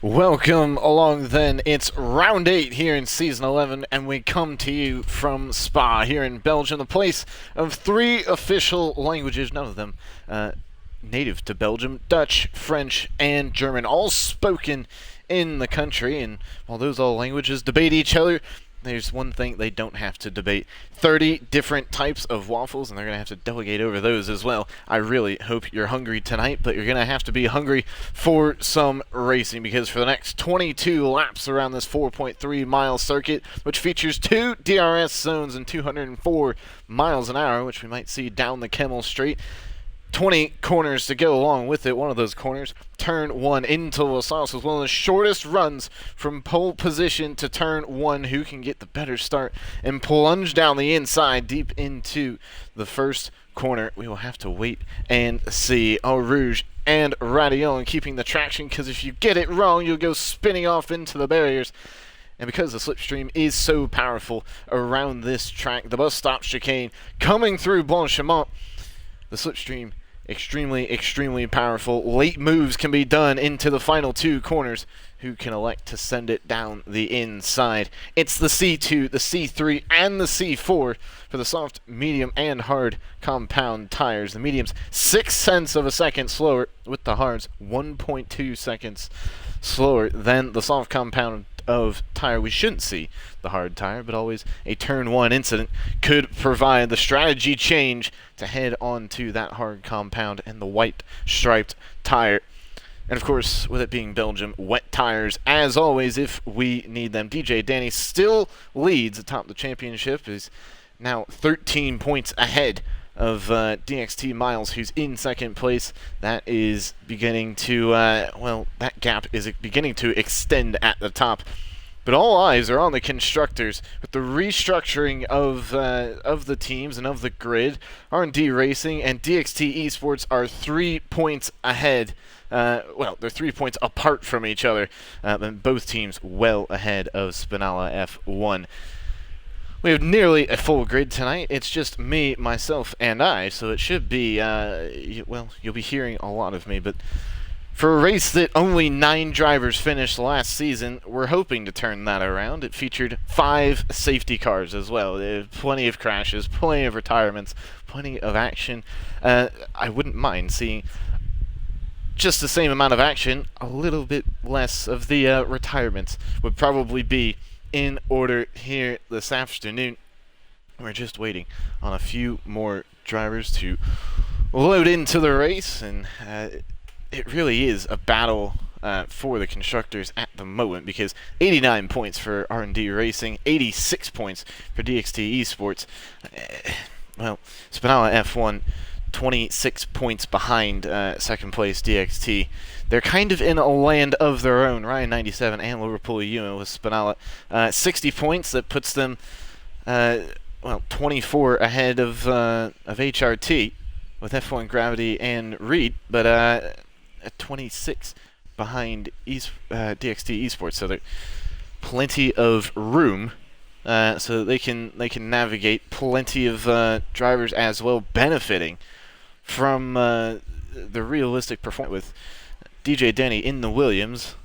Welcome along then. It's round 8 here in season 11, and we come to you from Spa here in Belgium, the place of 3 official languages, none of them native to Belgium: Dutch, French, and German, all spoken in the country. And while those all languages debate each other, there's one thing they don't have to debate: 30 different types of waffles, and they're going to have to delegate over those as well. I really hope you're hungry tonight, but you're going to have to be hungry for some racing, because for the next 22 laps around this 4.3-mile circuit, which features 2 DRS zones and 204 miles an hour, which we might see down the Kemmel Straight, 20 corners to go along with it. One of those corners, turn 1 into LaSalle, was one of the shortest runs from pole position to turn 1. Who can get the better start and plunge down the inside deep into the first corner? We will have to wait and see. Eau Rouge and Radillon keeping the traction, because if you get it wrong, you'll go spinning off into the barriers. And because the slipstream is so powerful around this track, the bus stop chicane coming through Blanchimont, the slipstream extremely powerful. Late moves can be done into the final 2 corners. Who can elect to send it down the inside? It's the C2, the C3, and the C4 for the soft, medium, and hard compound tires. The mediums 0.6 of a second slower, with the hards 1.2 seconds slower than the soft compound of tire. We shouldn't see the hard tire, but always a turn 1 incident could provide the strategy change to head on to that hard compound and the white striped tire. And of course, with it being Belgium, wet tires as always if we need them. DJ Danny still leads atop the championship, is now 13 points ahead of DXT Miles, who's in second place. That is beginning to, that gap is beginning to extend at the top. But all eyes are on the constructors. With the restructuring of the teams and of the grid, R&D Racing and DXT Esports are 3 points ahead. They're 3 points apart from each other, and both teams well ahead of Spinala F1. We have nearly a full grid tonight. It's just me, myself, and I, so it should be, you'll be hearing a lot of me, but for a race that only 9 drivers finished last season, we're hoping to turn that around. It featured 5 safety cars as well. Plenty of crashes, plenty of retirements, plenty of action. I wouldn't mind seeing just the same amount of action. A little bit less of the retirements would probably be in order here this afternoon. We're just waiting on a few more drivers to load into the race, and it really is a battle for the constructors at the moment, because 89 points for R&D Racing, 86 points for DXT Esports. Spinala F1 26 points behind second place DXT. They're kind of in a land of their own. Ryan 97 and Liverpool Ewan with Spinala 60 points. That puts them 24 ahead of HRT with F1 Gravity and Reed, but at 26 behind DXT Esports. So there's plenty of room, so they can navigate. Plenty of drivers as well benefiting from the realistic performance, with DJ Denny in the Williams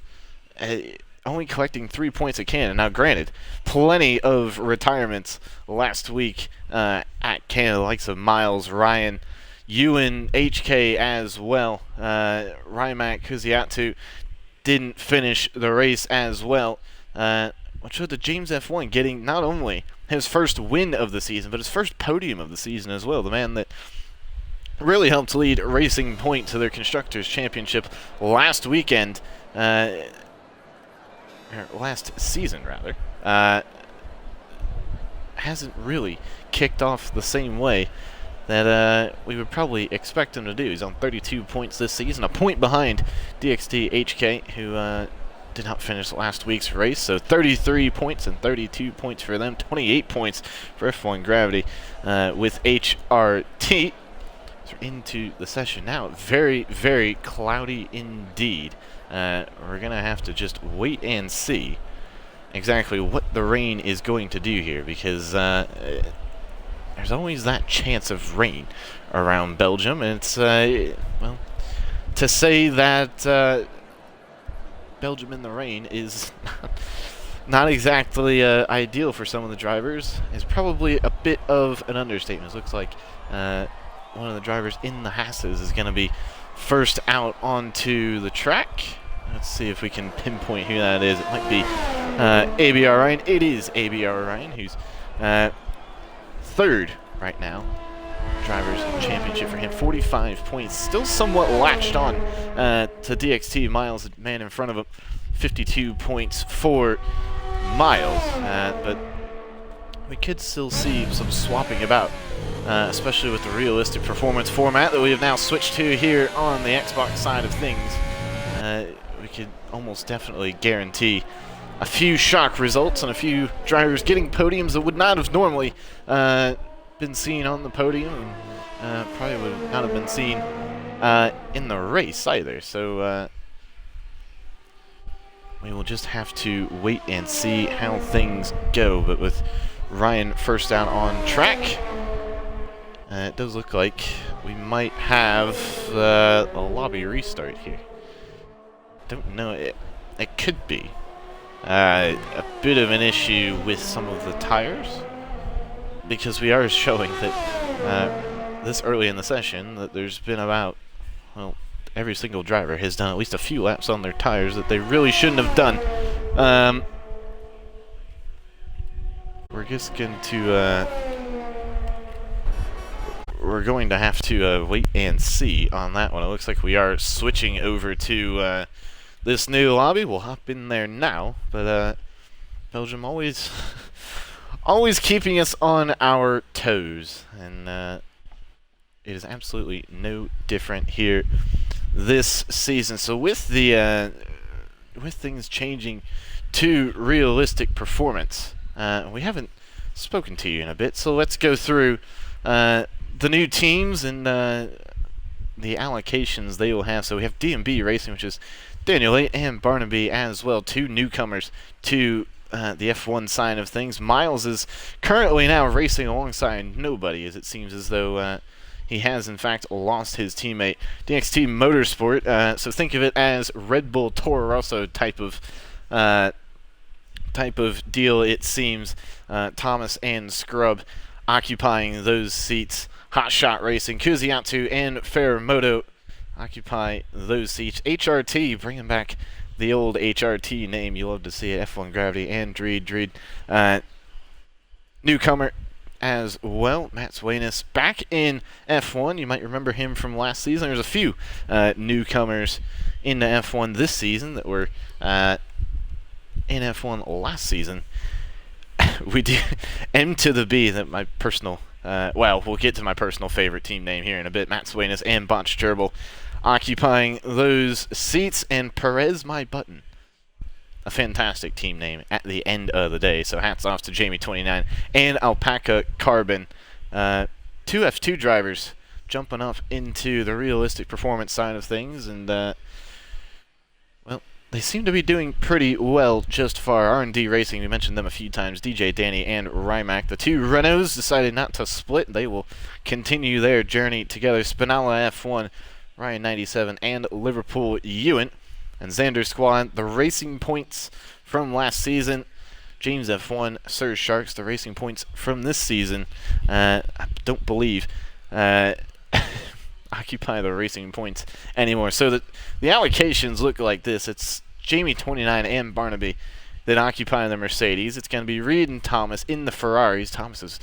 only collecting 3 points at Canada. Now granted, plenty of retirements last week at Canada, likes of Miles, Ryan, Ewan, HK as well. Rymac Kuziatu didn't finish the race as well, which showed the James F1 getting not only his first win of the season, but his first podium of the season as well. The man that really helped lead Racing Point to their Constructors' Championship last weekend, or last season rather, hasn't really kicked off the same way that we would probably expect him to do. He's on 32 points this season, a point behind DXT HK, who did not finish last week's race. So 33 points and 32 points for them, 28 points for F1 Gravity with HRT. So into the session now. Very, very cloudy indeed. We're going to have to just wait and see exactly what the rain is going to do here, because there's always that chance of rain around Belgium, and it's, to say that Belgium in the rain is not exactly ideal for some of the drivers. It's probably a bit of an understatement. It looks like one of the drivers in the Hasses is going to be first out onto the track. Let's see if we can pinpoint who that is. It might be ABR Ryan. It is ABR Ryan, who's third right now. Drivers Championship for him. 45 points. Still somewhat latched on to DXT. Miles, the man in front of him. 52 points for Miles. But we could still see some swapping about, especially with the realistic performance format that we have now switched to here on the Xbox side of things. We could almost definitely guarantee a few shock results and a few drivers getting podiums that would not have normally been seen on the podium, and probably would not have been seen in the race either. So we will just have to wait and see how things go. But with Ryan first out on track, it does look like we might have a lobby restart here. Don't know, it could be a bit of an issue with some of the tires, because we are showing that this early in the session that there's been about, well, every single driver has done at least a few laps on their tires that they really shouldn't have done. We're just going to we're going to have to wait and see on that one. It looks like we are switching over to this new lobby. We'll hop in there now, but Belgium always keeping us on our toes, and it is absolutely no different here this season. So with the with things changing to realistic performance, we haven't spoken to you in a bit, so let's go through the new teams and the allocations they will have. So we have D&B Racing, which is Daniel Lee and Barnaby as well, two newcomers to the F1 side of things. Miles is currently now racing alongside nobody, as it seems as though he has in fact lost his teammate. DXT Motorsport, so think of it as Red Bull Toro Rosso type of deal, it seems. Thomas and Scrub occupying those seats. Hot Shot Racing, Kuziatu and Ferramoto occupy those seats. HRT, bringing back the old HRT name. You love to see it. F1 Gravity and Dreed. Newcomer as well. Matt Swainus back in F1. You might remember him from last season. There's a few newcomers into F1 this season that were in F1 last season. We do M to the B, that my personal, well, we'll get to my personal favorite team name here in a bit. Matt Swainus and Botch Gerbil occupying those seats, and Perez My Button, a fantastic team name at the end of the day. So hats off to Jamie29 and Alpaca Carbon. Two F2 drivers jumping up into the realistic performance side of things, and well, they seem to be doing pretty well just far. R&D Racing, we mentioned them a few times. DJ, Danny, and Rymac. The two Renaults decided not to split. They will continue their journey together. Spinella F1, Ryan 97, and Liverpool Ewan. And Xander Squad, the Racing Points from last season. James F1, Sir Sharks, the Racing Points from this season. I don't believe occupy the Racing Points anymore. So the allocations look like this. It's Jamie29 and Barnaby that occupy the Mercedes. It's going to be Reed and Thomas in the Ferraris. Thomas is,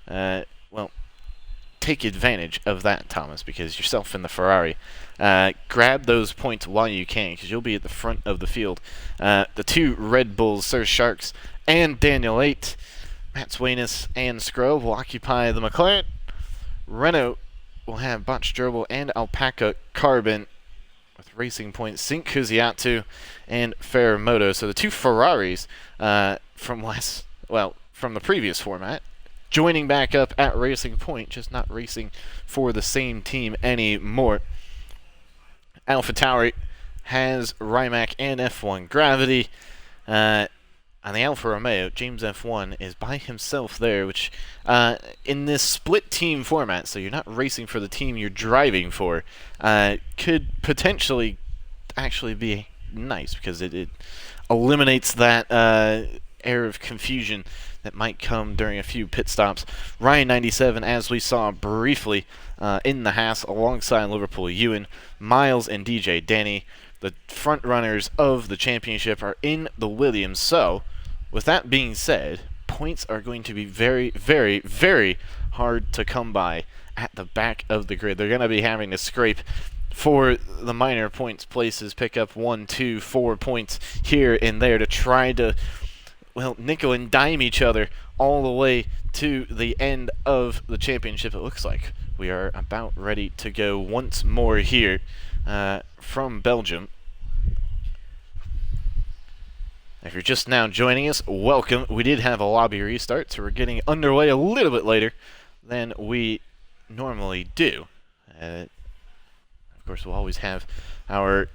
well, take advantage of that, Thomas, because yourself in the Ferrari. Grab those points while you can, because you'll be at the front of the field. The two Red Bulls, Sir Sharks and Daniel 8. Matt Swainus and Scrove will occupy the McLaren. Renault will have Botch Gerbil and Alpaca Carbon with Racing Points, Sink Kuziatu and Ferramoto. So the two Ferraris from the previous format, joining back up at Racing Point, just not racing for the same team anymore. AlphaTauri has Rimac and F1 Gravity. On the Alfa Romeo, James F1 is by himself there, which in this split team format, so you're not racing for the team you're driving for, could potentially actually be nice because it eliminates that air of confusion that might come during a few pit stops. Ryan 97, as we saw briefly in the Haas alongside Liverpool Ewan, Miles and DJ Danny, the front runners of the championship, are in the Williams. So, with that being said, points are going to be very, very, very hard to come by at the back of the grid. They're going to be having to scrape for the minor points places, pick up 1, 2, 4 points here and there to try to, well, nickel and dime each other all the way to the end of the championship. It looks like we are about ready to go once more here from Belgium. If you're just now joining us, welcome. We did have a lobby restart, so we're getting underway a little bit later than we normally do. Of course, we'll always have our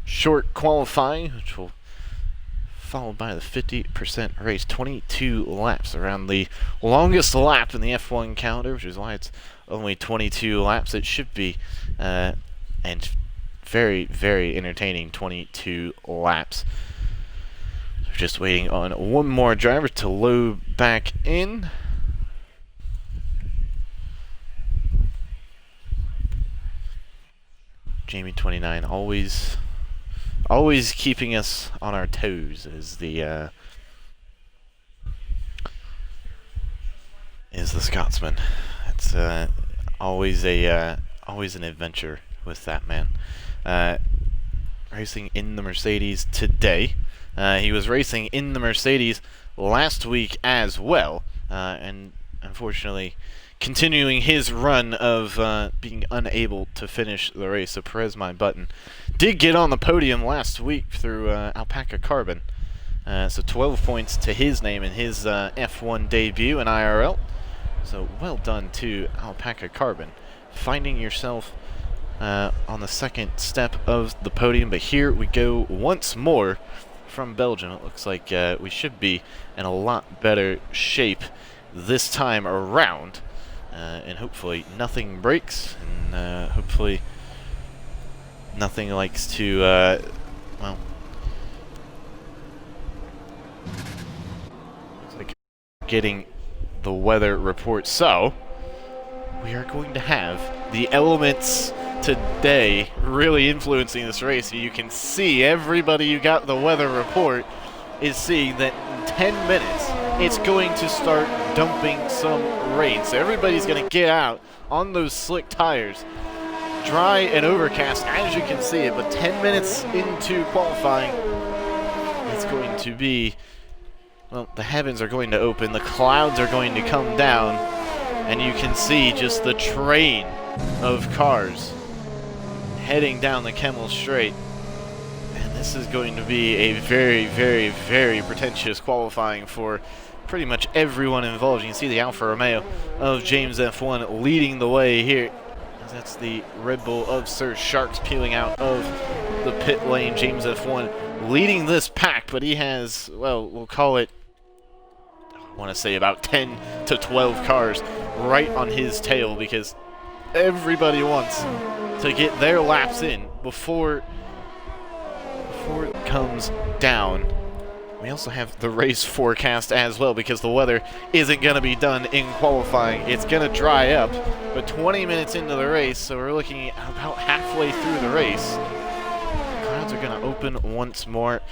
short qualifying, which will followed by the 50% race. 22 laps around the longest lap in the F1 calendar, which is why it's only 22 laps. It should be, and very, very entertaining 22 laps. We're just waiting on one more driver to load back in. Jamie 29 always keeping us on our toes is the Scotsman. It's always an adventure with that man. Racing in the Mercedes today. He was racing in the Mercedes last week as well, and unfortunately continuing his run of being unable to finish the race. So Perez, my button, did get on the podium last week through Alpaca Carbon. So 12 points to his name in his F1 debut in IRL. So well done to Alpaca Carbon, finding yourself on the second step of the podium. But here we go once more from Belgium. It looks like we should be in a lot better shape this time around. And hopefully nothing breaks, and hopefully nothing likes to, well, looks like getting the weather report. So, we are going to have the elements today really influencing this race. You can see everybody who got the weather report is seeing that in 10 minutes it's going to start dumping some rain. So everybody's going to get out on those slick tires. Dry and overcast, as you can see it, but 10 minutes into qualifying, it's going to be, well, the heavens are going to open, the clouds are going to come down, and you can see just the train of cars heading down the Kemmel Straight. And this is going to be a very, very, very pretentious qualifying for pretty much everyone involved. You can see the Alfa Romeo of James F1 leading the way here. That's the Red Bull of Sir Sharks peeling out of the pit lane. James F1 leading this pack, but he has, well, we'll call it, I want to say about 10 to 12 cars right on his tail, because everybody wants to get their laps in before it comes down. We also have the race forecast as well, because the weather isn't going to be done in qualifying. It's going to dry up, but 20 minutes into the race, so we're looking at about halfway through the race. The clouds are going to open once more.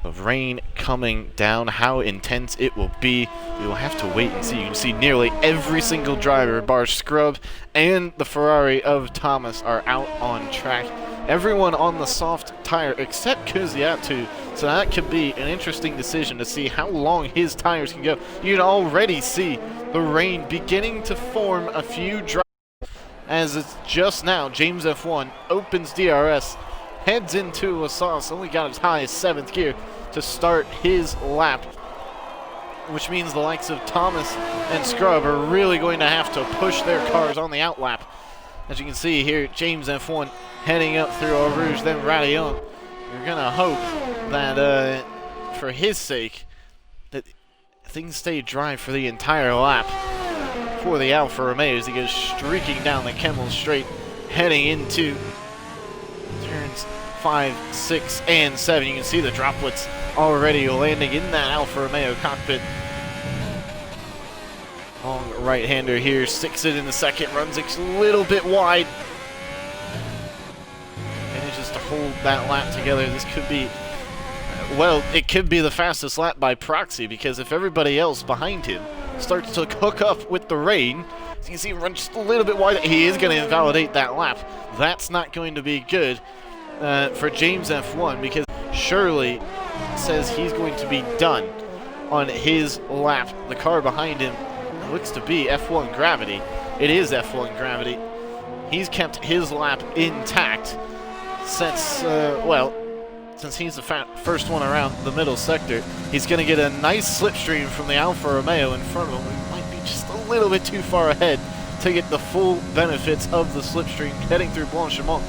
The rain coming down. How intense it will be, we will have to wait and see. You can see nearly every single driver, bar Scrub and the Ferrari of Thomas, are out on track. Everyone on the soft tire except Kuziatu, so that could be an interesting decision to see how long his tires can go. You can already see the rain beginning to form a few drops as it's just now. James F1 opens DRS, heads into Lassance, only got as high as 7th gear to start his lap, which means the likes of Thomas and Scrub are really going to have to push their cars on the outlap. As you can see here, James F1 heading up through Eau Rouge, then Radillon. You're going to hope that, for his sake, that things stay dry for the entire lap for the Alfa Romeo as he goes streaking down the Kemmel Straight, heading into turns 5, 6, and 7. You can see the droplets already landing in that Alfa Romeo cockpit. Long right-hander here, sticks it in the second, runs a little bit wide. Manages to hold that lap together. This could be, well, it could be the fastest lap by proxy, because if everybody else behind him starts to hook up with the rain, as you can see him run just a little bit wide, he is going to invalidate that lap. That's not going to be good for James F1, because Shirley says he's going to be done on his lap. The car behind him looks to be F1 Gravity. It is F1 Gravity. He's kept his lap intact since, well, since he's the first one around the middle sector. He's going to get a nice slipstream from the Alfa Romeo in front of him. He might be just a little bit too far ahead to get the full benefits of the slipstream heading through Blanchimont.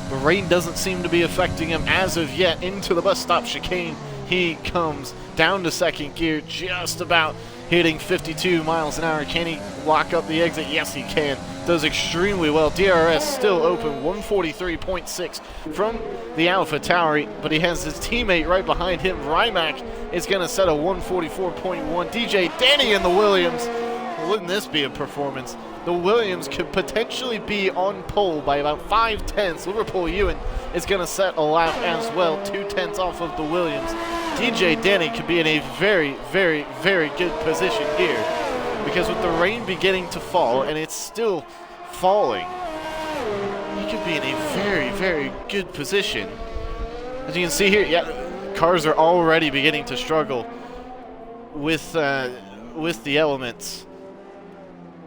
The rain doesn't seem to be affecting him as of yet. Into the bus stop chicane he comes, down to second gear, just about hitting 52 miles an hour. Can he lock up the exit? Yes, he can. Does extremely well. DRS still open, 143.6 from the Alpha Tauri, but he has his teammate right behind him. Rimac is going to set a 144.1. DJ Danny in the Williams. Wouldn't this be a performance? The Williams could potentially be on pole by about 5/10. Liverpool Ewan is going to set a lap as well, 2/10 off of the Williams. DJ Danny could be in a very, very, very good position here, because with the rain beginning to fall, and it's still falling, he could be in a very, very good position. As you can see here, yeah, cars are already beginning to struggle with the elements.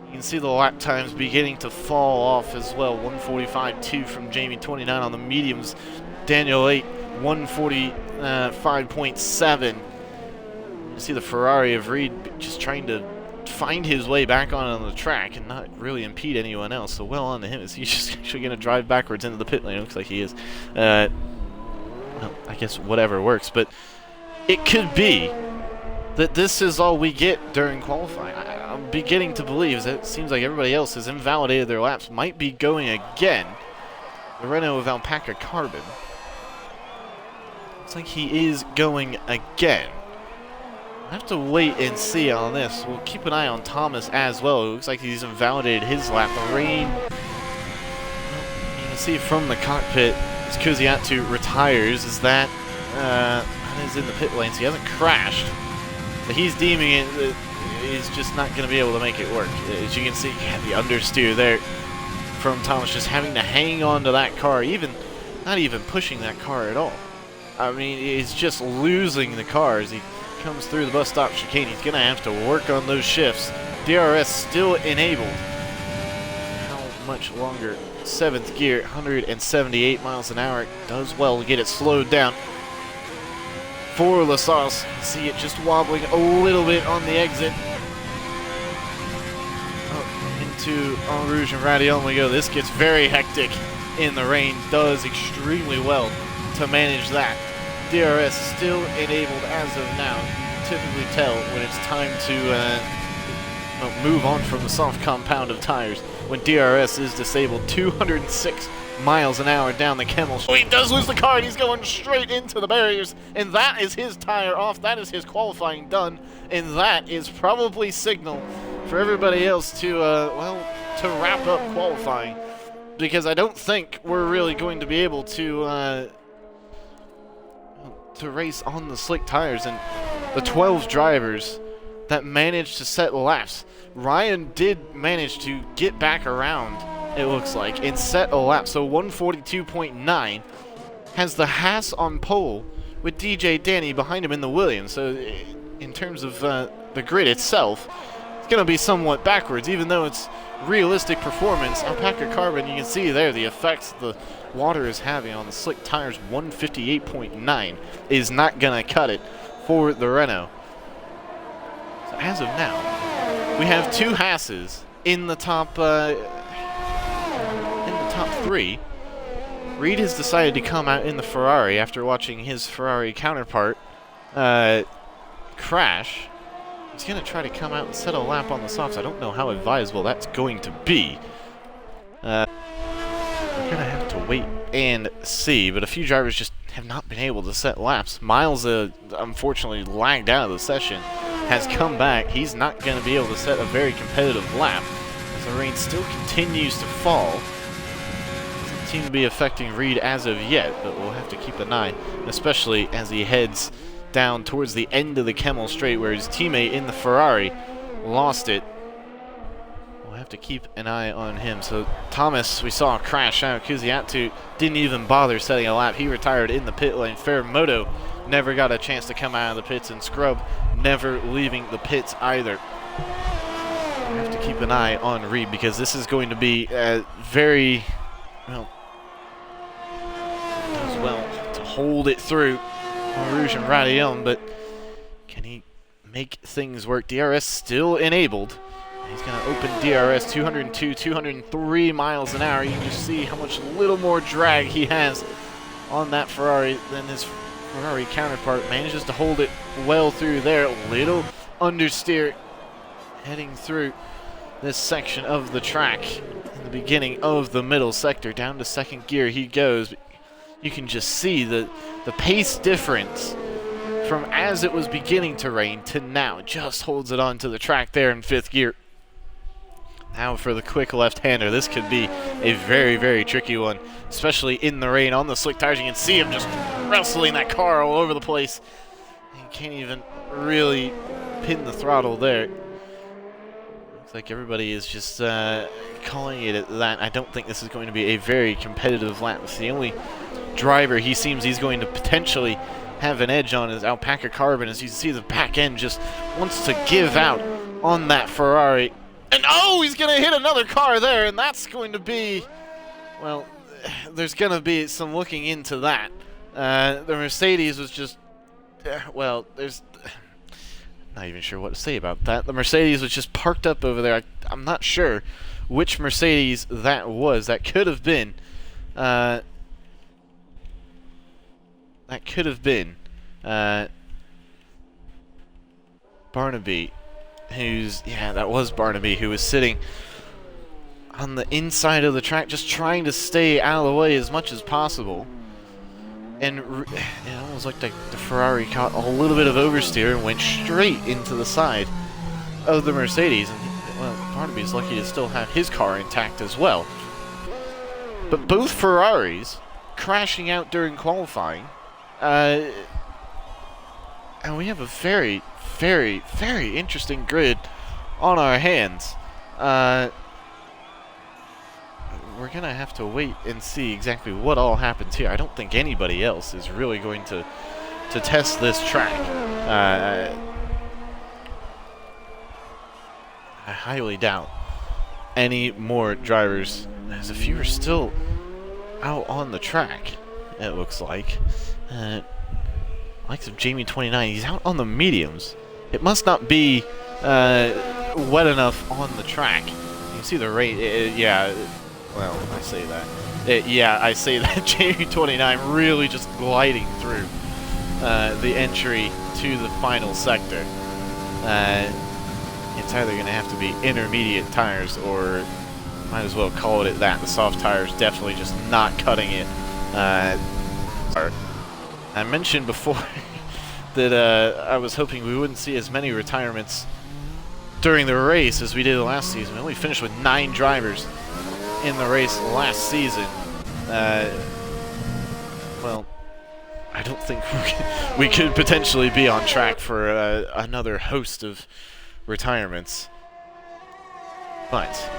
You can see the lap times beginning to fall off as well. 145.2 from Jamie, 29 on the mediums. Daniel 8, 145.7. You see the Ferrari of Reed just trying to find his way back on the track and not really impede anyone else. So well on to him. Is he just actually going to drive backwards into the pit lane? It looks like he is. Well, I guess whatever works. But it could be that this is all we get during qualifying. I'm beginning to believe that it seems like everybody else has invalidated their laps. Might be going again. The Renault of Alpaca Carbon. Looks like he is going again. I have to wait and see on this. We'll keep an eye on Thomas as well. It looks like he's invalidated his lap. The rain, you can see from the cockpit as Kuziatu retires, is that is in the pit lane, so he hasn't crashed. But he's deeming it that he's just not going to be able to make it work. As you can see, the understeer there from Thomas, just having to hang on to that car, not even pushing that car at all. I mean, he's just losing the car as he comes through the bus stop chicane. He's going to have to work on those shifts. DRS still enabled. How much longer? 7th gear, 178 miles an hour. Does well to get it slowed down. For Lasauce, see it just wobbling a little bit on the exit. Into En Rouge and Radion we go. This gets very hectic in the rain. Does extremely well to manage that. DRS still enabled as of now. You can typically tell when it's time to move on from the soft compound of tires when DRS is disabled. 206 miles an hour down the Kemmel. Oh, he does lose the car, and he's going straight into the barriers, and that is his tire off. That is his qualifying done, and that is probably signal for everybody else to well, to wrap up qualifying, because I don't think we're really going to be able to race on the slick tires. And the 12 drivers that managed to set laps, Ryan did manage to get back around, it looks like, and set a lap. So 142.9 has the Haas on pole with DJ Danny behind him in the Williams. So in terms of the grid itself, it's going to be somewhat backwards, even though it's realistic performance. Alpaca Carbon, you can see there the effects the water is having on the slick tires. 158.9 is not going to cut it for the Renault. So as of now, we have two Haas's in the top three. Reed has decided to come out in the Ferrari after watching his Ferrari counterpart crash. He's going to try to come out and set a lap on the softs. I don't know how advisable that's going to be. We're going to have to wait and C, but a few drivers just have not been able to set laps. Miles, unfortunately, lagged out of the session, has come back. He's not going to be able to set a very competitive lap as the rain still continues to fall. Doesn't seem to be affecting Reed as of yet, but we'll have to keep an eye, especially as he heads down towards the end of the Kemmel Straight where his teammate in the Ferrari lost it. We'll have to keep an eye on him. So Thomas, we saw crash out. Kuziatu didn't even bother setting a lap. He retired in the pit lane. Fairmoto never got a chance to come out of the pits, and Scrub never leaving the pits either. We have to keep an eye on Reed because this is going to be very, well, does well to hold it through Rouge and Radillon, but can he make things work? DRS still enabled. He's going to open DRS 202, 203 miles an hour. You can just see how much little more drag he has on that Ferrari than his Ferrari counterpart. Manages to hold it well through there. Little understeer heading through this section of the track in the beginning of the middle sector. Down to second gear he goes. You can just see the pace difference from as it was beginning to rain to now. Just holds it onto the track there in fifth gear. Now for the quick left-hander. This could be a very, very tricky one, especially in the rain on the slick tires. You can see him just wrestling that car all over the place. He can't even really pin the throttle there. Looks like everybody is just calling it at that. I don't think this is going to be a very competitive lap. It's the only driver he seems he's going to potentially have an edge on is Alpaca Carbon. As you see, the back end just wants to give out on that Ferrari. And oh, he's going to hit another car there, and that's going to be, well, there's going to be some looking into that. The Mercedes was just, well, there's not even sure what to say about that. The Mercedes was just parked up over there. I'm not sure which Mercedes that was. That could have been, Barnaby. That was Barnaby, who was sitting on the inside of the track just trying to stay out of the way as much as possible. And it almost looked like the Ferrari caught a little bit of oversteer and went straight into the side of the Mercedes. And, well, Barnaby's lucky to still have his car intact as well. But both Ferraris crashing out during qualifying. And we have a very, very, very interesting grid on our hands. We're going to have to wait and see exactly what all happens here. I don't think anybody else is really going to test this track. I highly doubt any more drivers. There's a few are still out on the track, it looks like. Likes of Jamie 29, he's out on the mediums. It must not be wet enough on the track. You can see the rain. Well, I say that. I say that. Jamie 29 really just gliding through the entry to the final sector. It's either going to have to be intermediate tires, or might as well call it that. The soft tires definitely just not cutting it. I mentioned before that I was hoping we wouldn't see as many retirements during the race as we did last season. We only finished with 9 drivers in the race last season. Well, I don't think we could potentially be on track for another host of retirements. But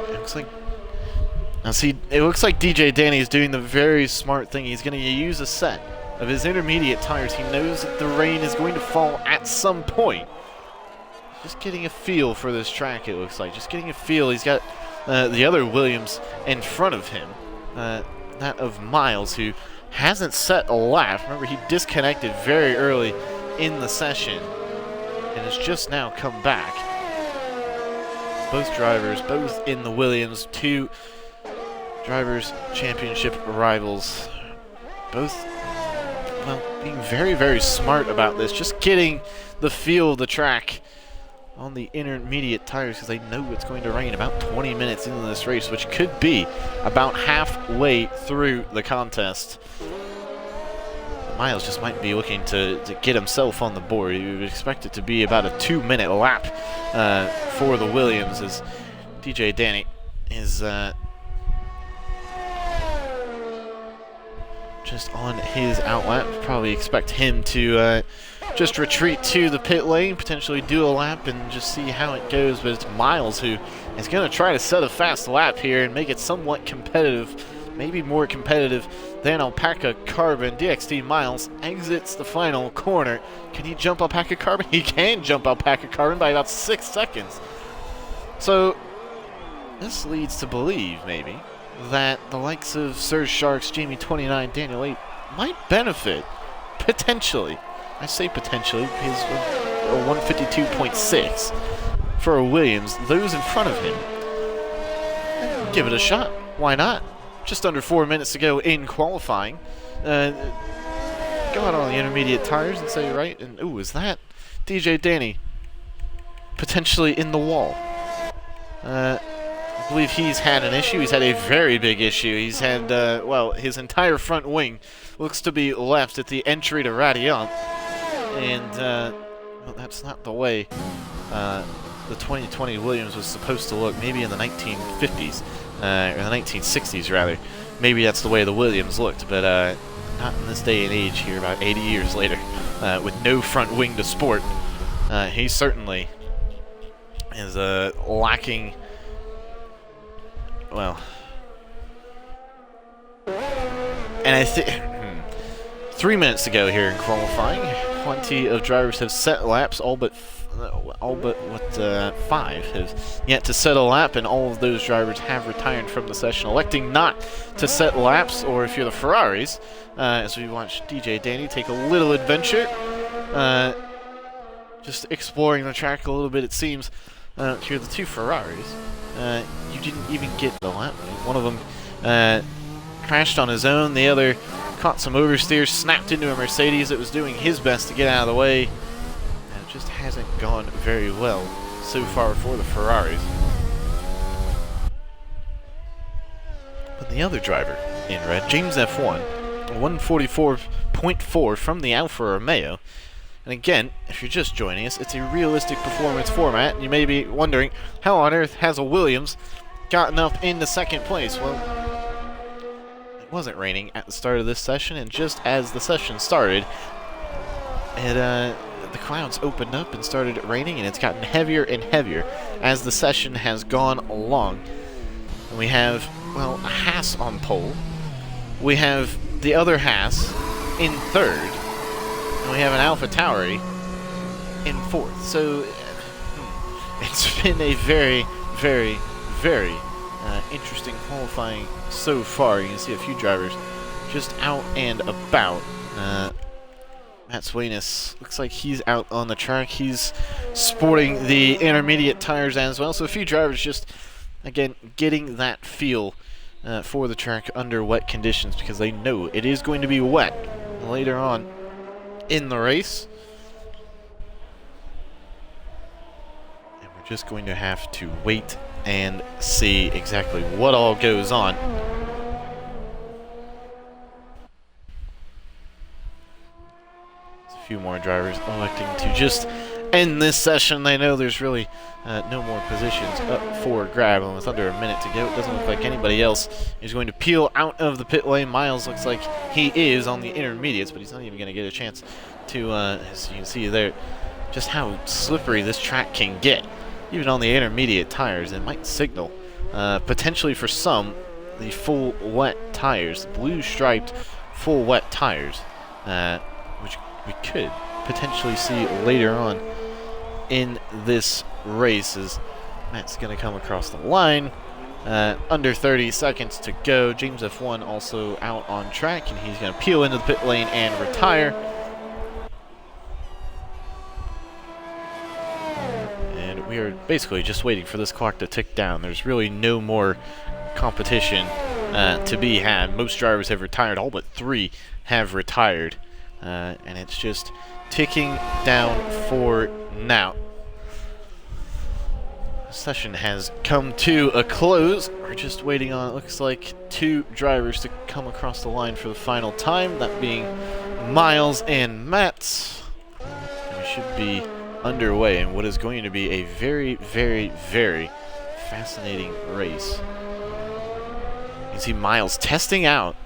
it looks like, now see, it looks like DJ Danny is doing the very smart thing. He's going to use a set of his intermediate tires. He knows that the rain is going to fall at some point. Just getting a feel for this track, it looks like. Just getting a feel. He's got the other Williams in front of him. That of Miles, who hasn't set a lap. Remember, he disconnected very early in the session and has just now come back. Both drivers, both in the Williams, 2 Drivers' Championship rivals. Both, well, being very, very smart about this. Just getting the feel of the track on the intermediate tires because they know it's going to rain about 20 minutes into this race, which could be about halfway through the contest. Miles just might be looking to get himself on the board. You would expect it to be about a 2-minute lap for the Williams, as DJ Danny is just on his outlap. Probably expect him to just retreat to the pit lane, potentially do a lap and just see how it goes. But it's Miles who is going to try to set a fast lap here and make it somewhat competitive, maybe more competitive than Alpaca Carbon. DXT Miles exits the final corner. Can he jump Alpaca Carbon? He can jump Alpaca Carbon by about 6 seconds. So this leads to believe, maybe, that the likes of Surge Sharks, Jamie 29, Daniel 8 might benefit, potentially. I say potentially because a 152.6 for a Williams, those in front of him. Give it a shot. Why not? Just under 4 minutes to go in qualifying. Go out on the intermediate tires and say, right, and ooh, is that DJ Danny potentially in the wall? I believe he's had an issue. He's had a very big issue. He's had, well, his entire front wing looks to be left at the entry to Radiant. And, well, that's not the way the 2020 Williams was supposed to look. Maybe in the 1950s, or the 1960s, rather. Maybe that's the way the Williams looked, but not in this day and age here, about 80 years later, with no front wing to sport. He certainly is lacking, well, and I think 3 minutes to go here in qualifying. Plenty of drivers have set laps, all but 5 have yet to set a lap, and all of those drivers have retired from the session, electing not to set laps. Or if you're the Ferraris, as we watch DJ Danny take a little adventure, just exploring the track a little bit, it seems. Here, the 2 Ferraris, you didn't even get the lap. One of them crashed on his own, the other caught some oversteer, snapped into a Mercedes that was doing his best to get out of the way. And it just hasn't gone very well so far for the Ferraris. But the other driver in red, James F1, 144.4 from the Alfa Romeo. And again, if you're just joining us, it's a realistic performance format, and you may be wondering, how on earth has a Williams gotten up into second place? Well, it wasn't raining at the start of this session, and just as the session started, the clouds opened up and started raining, and it's gotten heavier and heavier as the session has gone along. And we have, well, a Haas on pole. We have the other Haas in third. And we have an Alpha Tauri in fourth. So it's been a very, very, very interesting qualifying so far. You can see a few drivers just out and about. Matt Swainus looks like he's out on the track. He's sporting the intermediate tires as well. So a few drivers just, again, getting that feel for the track under wet conditions, because they know it is going to be wet later on in the race. And we're just going to have to wait and see exactly what all goes on. There's a few more drivers electing to just end this session. They know there's really no more positions up for grab, and with under a minute to go, it doesn't look like anybody else is going to peel out of the pit lane. Miles looks like he is on the intermediates, but he's not even going to get a chance to, as you can see there, just how slippery this track can get, even on the intermediate tires. It might signal, potentially for some, the full wet tires, blue striped full wet tires, which we could potentially see later on in this race, as Matt's going to come across the line. Under 30 seconds to go. James F1 also out on track, and he's going to peel into the pit lane and retire. And we are basically just waiting for this clock to tick down. There's really no more competition to be had. Most drivers have retired. All but 3 have retired. And it's just ticking down for now. Session has come to a close. We're just waiting on, it looks like, 2 drivers to come across the line for the final time, that being Miles and Matt. And we should be underway in what is going to be a very, very, very fascinating race. You can see Miles testing out,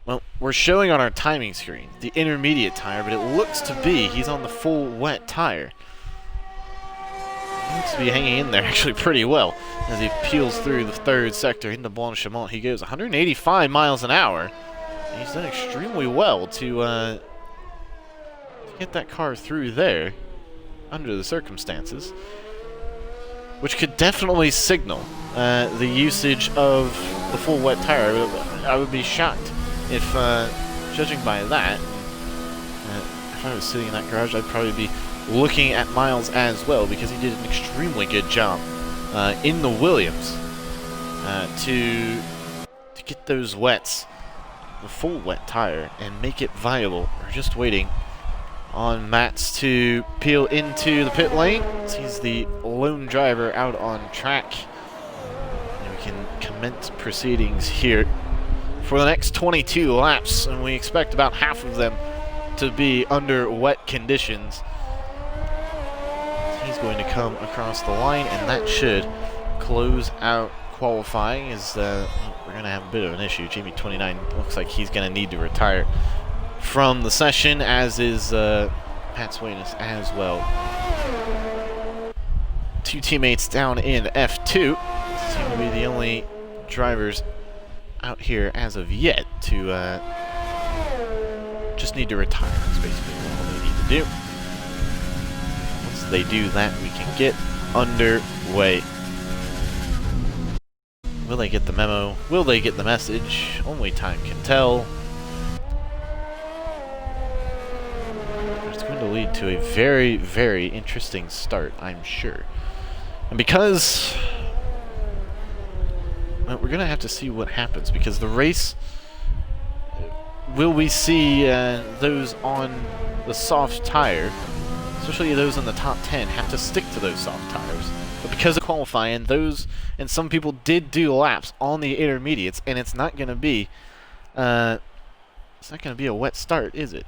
well, we're showing on our timing screen the intermediate tire, but it looks to be he's on the full wet tire. Looks to be hanging in there actually pretty well as he peels through the 3rd sector into Blanchimont. He goes 185 miles an hour. And he's done extremely well to get that car through there under the circumstances, which could definitely signal the usage of the full wet tire. I would be shocked if, judging by that, if I was sitting in that garage, I'd probably be looking at Miles as well, because he did an extremely good job in the Williams to get those wets, the full wet tire, and make it viable. We're just waiting on Mats to peel into the pit lane. He's the lone driver out on track, and we can commence proceedings here for the next 22 laps, and we expect about half of them to be under wet conditions. He's going to come across the line, and that should close out qualifying. As we're going to have a bit of an issue. Jamie 29 looks like he's going to need to retire from the session, as is Pat Swainus as well. 2 teammates down in F2 seem to be the only drivers out here as of yet to just need to retire. That's basically all they need to do. They do that, we can get underway. Will they get the memo? Will they get the message? Only time can tell. It's going to lead to a very, very interesting start, I'm sure. And because, well, we're going to have to see what happens, because the race, will we see those on the soft tire, especially those in the top 10, have to stick to those soft tires? But because of qualifying, and some people did do laps on the intermediates, and it's not going to be a wet start, is it?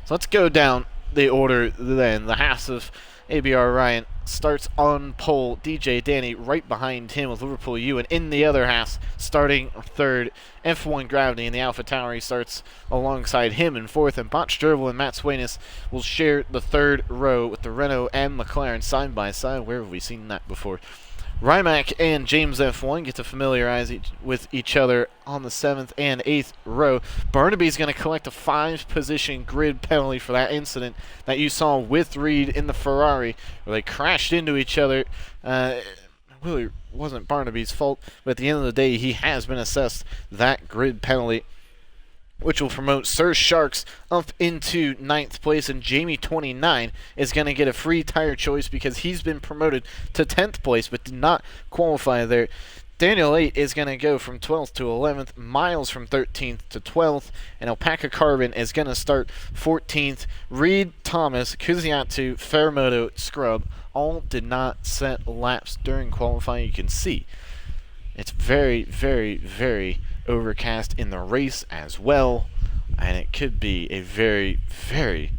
So let's go down the order then. The Haas of ABR Ryan starts on pole. DJ Danny right behind him with Liverpool U, and in the other Haas, starting 3rd, F1 Gravity in the Alpha Tauri starts alongside him in 4th, and Botch Derval and Matt Swainus will share the 3rd row with the Renault and McLaren side by side. Where have we seen that before? Rimac and James F1 get to familiarize with each other on the 7th and 8th row. Barnaby's going to collect a 5-position grid penalty for that incident that you saw with Reed in the Ferrari, where they crashed into each other. Really wasn't Barnaby's fault, but at the end of the day, he has been assessed that grid penalty, which will promote Sir Sharks up into 9th place, and Jamie 29 is going to get a free tire choice because he's been promoted to 10th place but did not qualify there. Daniel 8 is going to go from 12th to 11th, Miles from 13th to 12th, and Alpaca Carbon is going to start 14th. Reed, Thomas, Kuziatu, Fairmoto, Scrub all did not set laps during qualifying. You can see it's very, very, very overcast in the race as well, and it could be a very, very,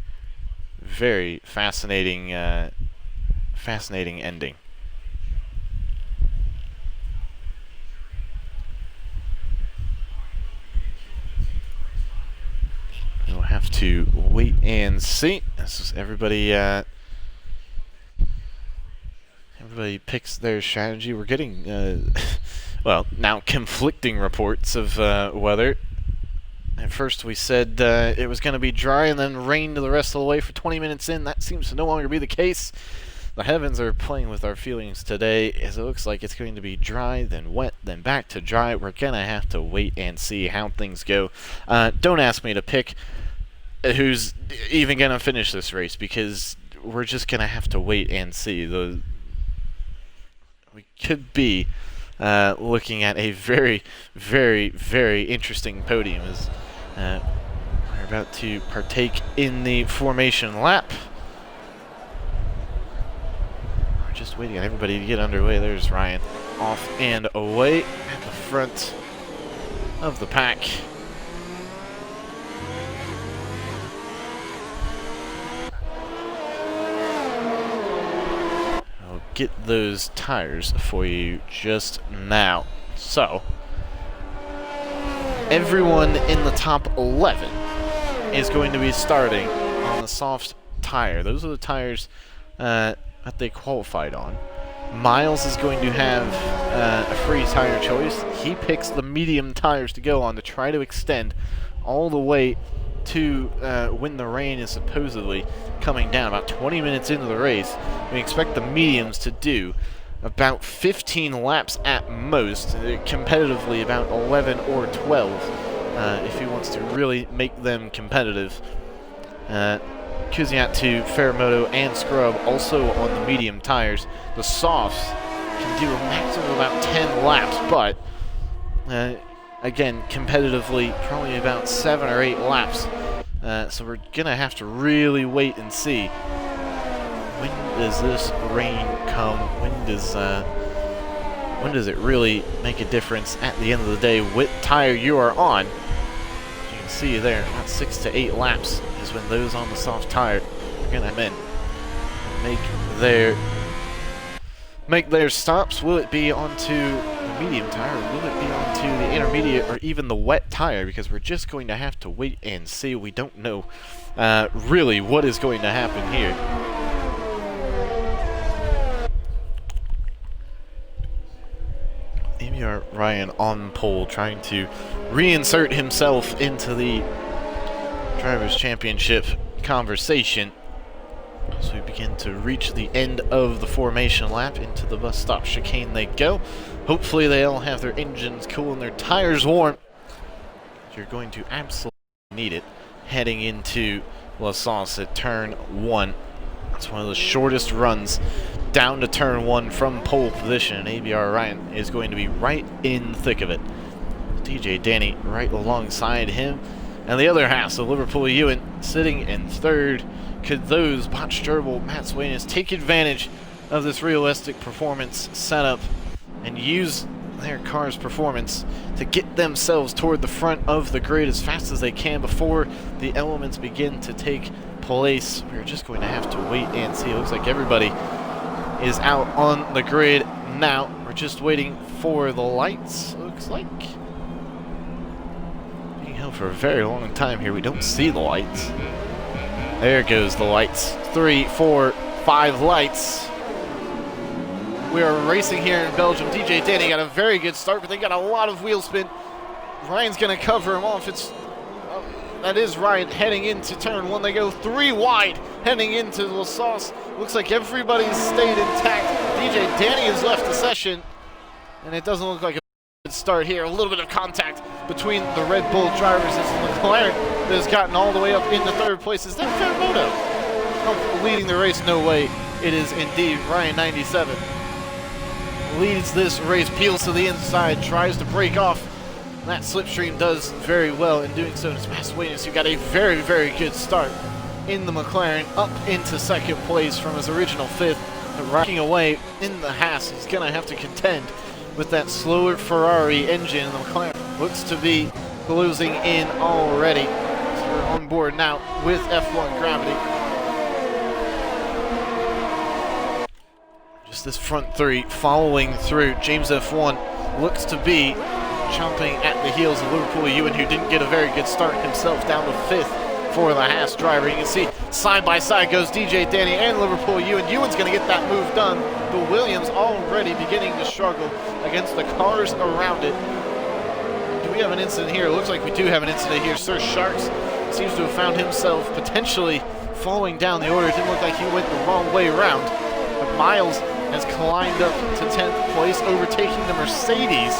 very fascinating ending. We'll have to wait and see. This is everybody picks their strategy. We're getting well, now conflicting reports of weather. At first we said it was going to be dry and then rain the rest of the way for 20 minutes in. That seems to no longer be the case. The heavens are playing with our feelings today, as it looks like it's going to be dry, then wet, then back to dry. We're going to have to wait and see how things go. Don't ask me to pick who's even going to finish this race, because we're just going to have to wait and see. We could be looking at a very, very, very interesting podium as we're about to partake in the formation lap. We're just Just waiting on everybody to get underway. There's Ryan off and away at the front of the pack. I'll get those tires for you just now. So, everyone in the top 11 is going to be starting on the soft tire. Those are the tires that they qualified on. Miles is going to have a free tire choice. He picks the medium tires to go on to try to extend all the way to when the rain is supposedly coming down. About 20 minutes into the race, we expect the mediums to do about 15 laps at most, competitively about 11 or 12 if he wants to really make them competitive. Kuziatu, Faramoto, and Scrub also on the medium tires. The softs can do a maximum of about 10 laps, but again, competitively, probably about 7 or 8 laps. So we're going to have to really wait and see. When does this rain come? When does it really make a difference at the end of the day what tire you are on? As you can see there, about 6 to 8 laps is when those on the soft tire are going to come in. Make their stops. Will it be onto the medium tire, or will it be onto the intermediate, or even the wet tire? Because we're just going to have to wait and see. We don't know really what is going to happen here. Ryan on pole, trying to reinsert himself into the Drivers' Championship conversation as we begin to reach the end of the formation lap. Into the bus stop chicane they go. Hopefully they all have their engines cool and their tires warm. You're going to absolutely need it heading into La Sauce at turn 1. It's one of the shortest runs down to turn 1 from pole position, and ABR Ryan is going to be right in the thick of it. DJ Danny right alongside him, and the other half, so Liverpool Ewan sitting in third. Could those botched gerbil Matt Swainus take advantage of this realistic performance setup and use their car's performance to get themselves toward the front of the grid as fast as they can before the elements begin to take place? We're just going to have to wait and see. It looks like everybody is out on the grid now. We're just waiting for the lights. Looks like being held for a very long time here. We don't see the lights. There goes the lights. 3, 4, 5 lights. We are racing here in Belgium. DJ Danny got a very good start, but they got a lot of wheel spin. Ryan's going to cover him off. That is Ryan heading into turn 1. They go 3 wide heading into La Sauce. Looks like everybody's stayed intact. DJ Danny has left the session, and it doesn't look like a good start here. A little bit of contact between the Red Bull drivers. It's the McLaren that has gotten all the way up into third place. Is that Faramoto leading the race? No way. It is indeed Ryan 97. Leads this race, peels to the inside, tries to break off. That slipstream does very well in doing so. It's Matt Swainus, who got a very, very good start in the McLaren, up into second place from his original 5th. But rocking away in the Haas, he's going to have to contend with that slower Ferrari engine. The McLaren looks to be closing in already. So we're on board now with F1 Gravity. Just this front 3 following through. James F1 looks to be chomping at the heels of Liverpool Ewan, who didn't get a very good start himself, down to 5th for the Haas driver. You can see side by side goes DJ Danny and Liverpool Ewan. Ewan's going to get that move done, but Williams already beginning to struggle against the cars around it. Do we have an incident here? It looks like we do have an incident here. Sir Sharks seems to have found himself potentially falling down the order. It didn't look like he went the wrong way around, but Miles has climbed up to 10th place, overtaking the Mercedes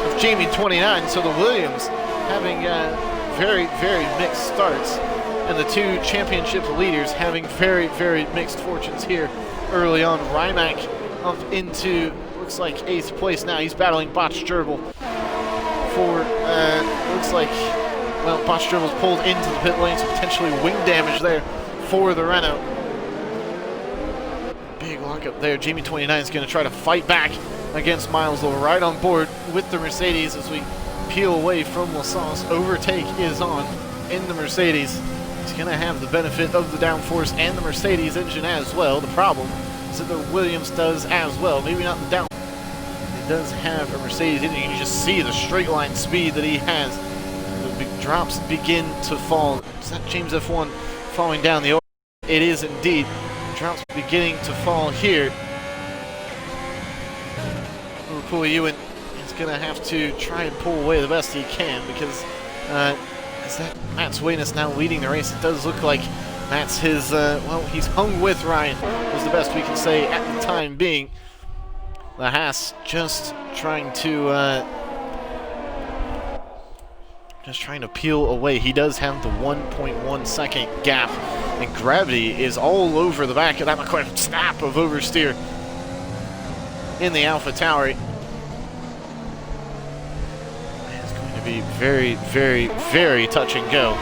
of Jamie 29. So the Williams having very, very mixed starts, and the 2 championship leaders having very, very mixed fortunes here early on. Rimac up into, looks like 8th place now. He's battling Botched Gerbil for, looks like, well, Botched Gerbil's pulled into the pit lane, so potentially wing damage there for the Renault. Big lockup there. Jamie 29 is going to try to fight back against Miles, though, right on board with the Mercedes as we peel away from Lasauce. Overtake is on in the Mercedes. He's going to have the benefit of the downforce and the Mercedes engine as well. The problem is that the Williams does as well. Maybe not the down. It does have a Mercedes engine. You can just see the straight line speed that he has. The big drops begin to fall. Is that James F1 falling down the order? It is indeed. Drops beginning to fall here. Liverpool Ewan is going to have to try and pull away the best he can because is that Matt's Weyness now leading the race? It does look like Matt's his, well, he's hung with Ryan, is the best we can say at the time being. The Haas just trying to peel away. He does have the 1.1 second gap, and gravity is all over the back of that McLaren. Snap of oversteer in the Alpha Tower. It's going to be very, very, very touch and go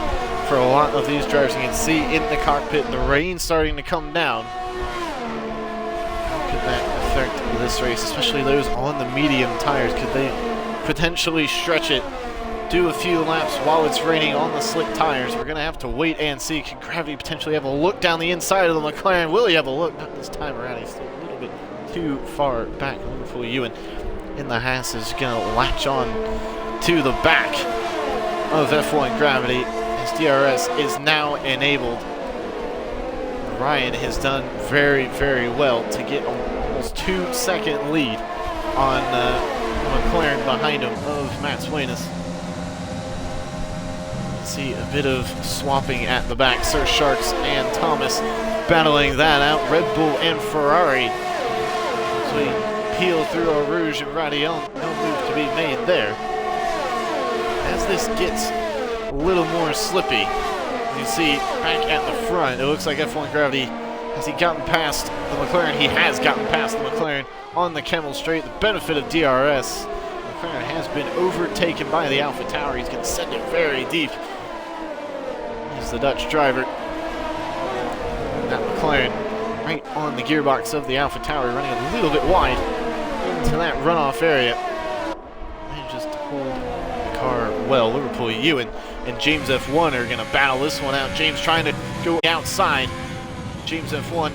for a lot of these drivers. You can see in the cockpit the rain starting to come down. How could that affect this race, especially those on the medium tires? Could they potentially stretch it, do a few laps while it's raining on the slick tires? We're going to have to wait and see. Can Gravity potentially have a look down the inside of the McLaren? Will he have a look? Not this time around. He's still a little bit too far back. Wonderful Ewan in the Haas is going to latch on to the back of F1 Gravity. His DRS is now enabled. Ryan has done very, very well to get almost 2-second lead on the McLaren behind him of Matt Weyness. See a bit of swapping at the back. Sir Sharks and Thomas battling that out. Red Bull and Ferrari. As we peel through our Rouge and Radion, no move to be made there. As this gets a little more slippy, you see back at the front, it looks like F1 Gravity, has he gotten past the McLaren? He has gotten past the McLaren on the Kemmel Straight. The benefit of DRS. The McLaren has been overtaken by the Alpha Tower. He's going to send it very deep. He's the Dutch driver. That McLaren right on the gearbox of the Alpha Tower, running a little bit wide into that runoff area. And just hold the car well. Liverpool Ewan and James F1 are going to battle this one out. James trying to go outside. James F1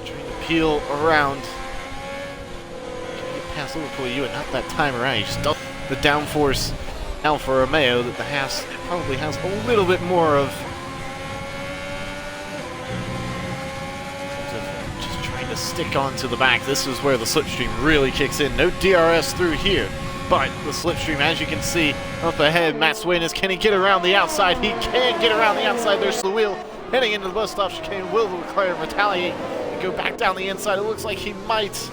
trying to peel around. Can he get past Liverpool Ewan? Not that time around. He just does the downforce Alfa Romeo that the Haas probably has a little bit more of. Just trying to stick onto the back. This is where the slipstream really kicks in. No DRS through here, but the slipstream, as you can see up ahead, Matt Weyness, can he get around the outside? He can get around the outside. There's the wheel heading into the bus stop chicane. Will the McLaren retaliate and go back down the inside? It looks like he might.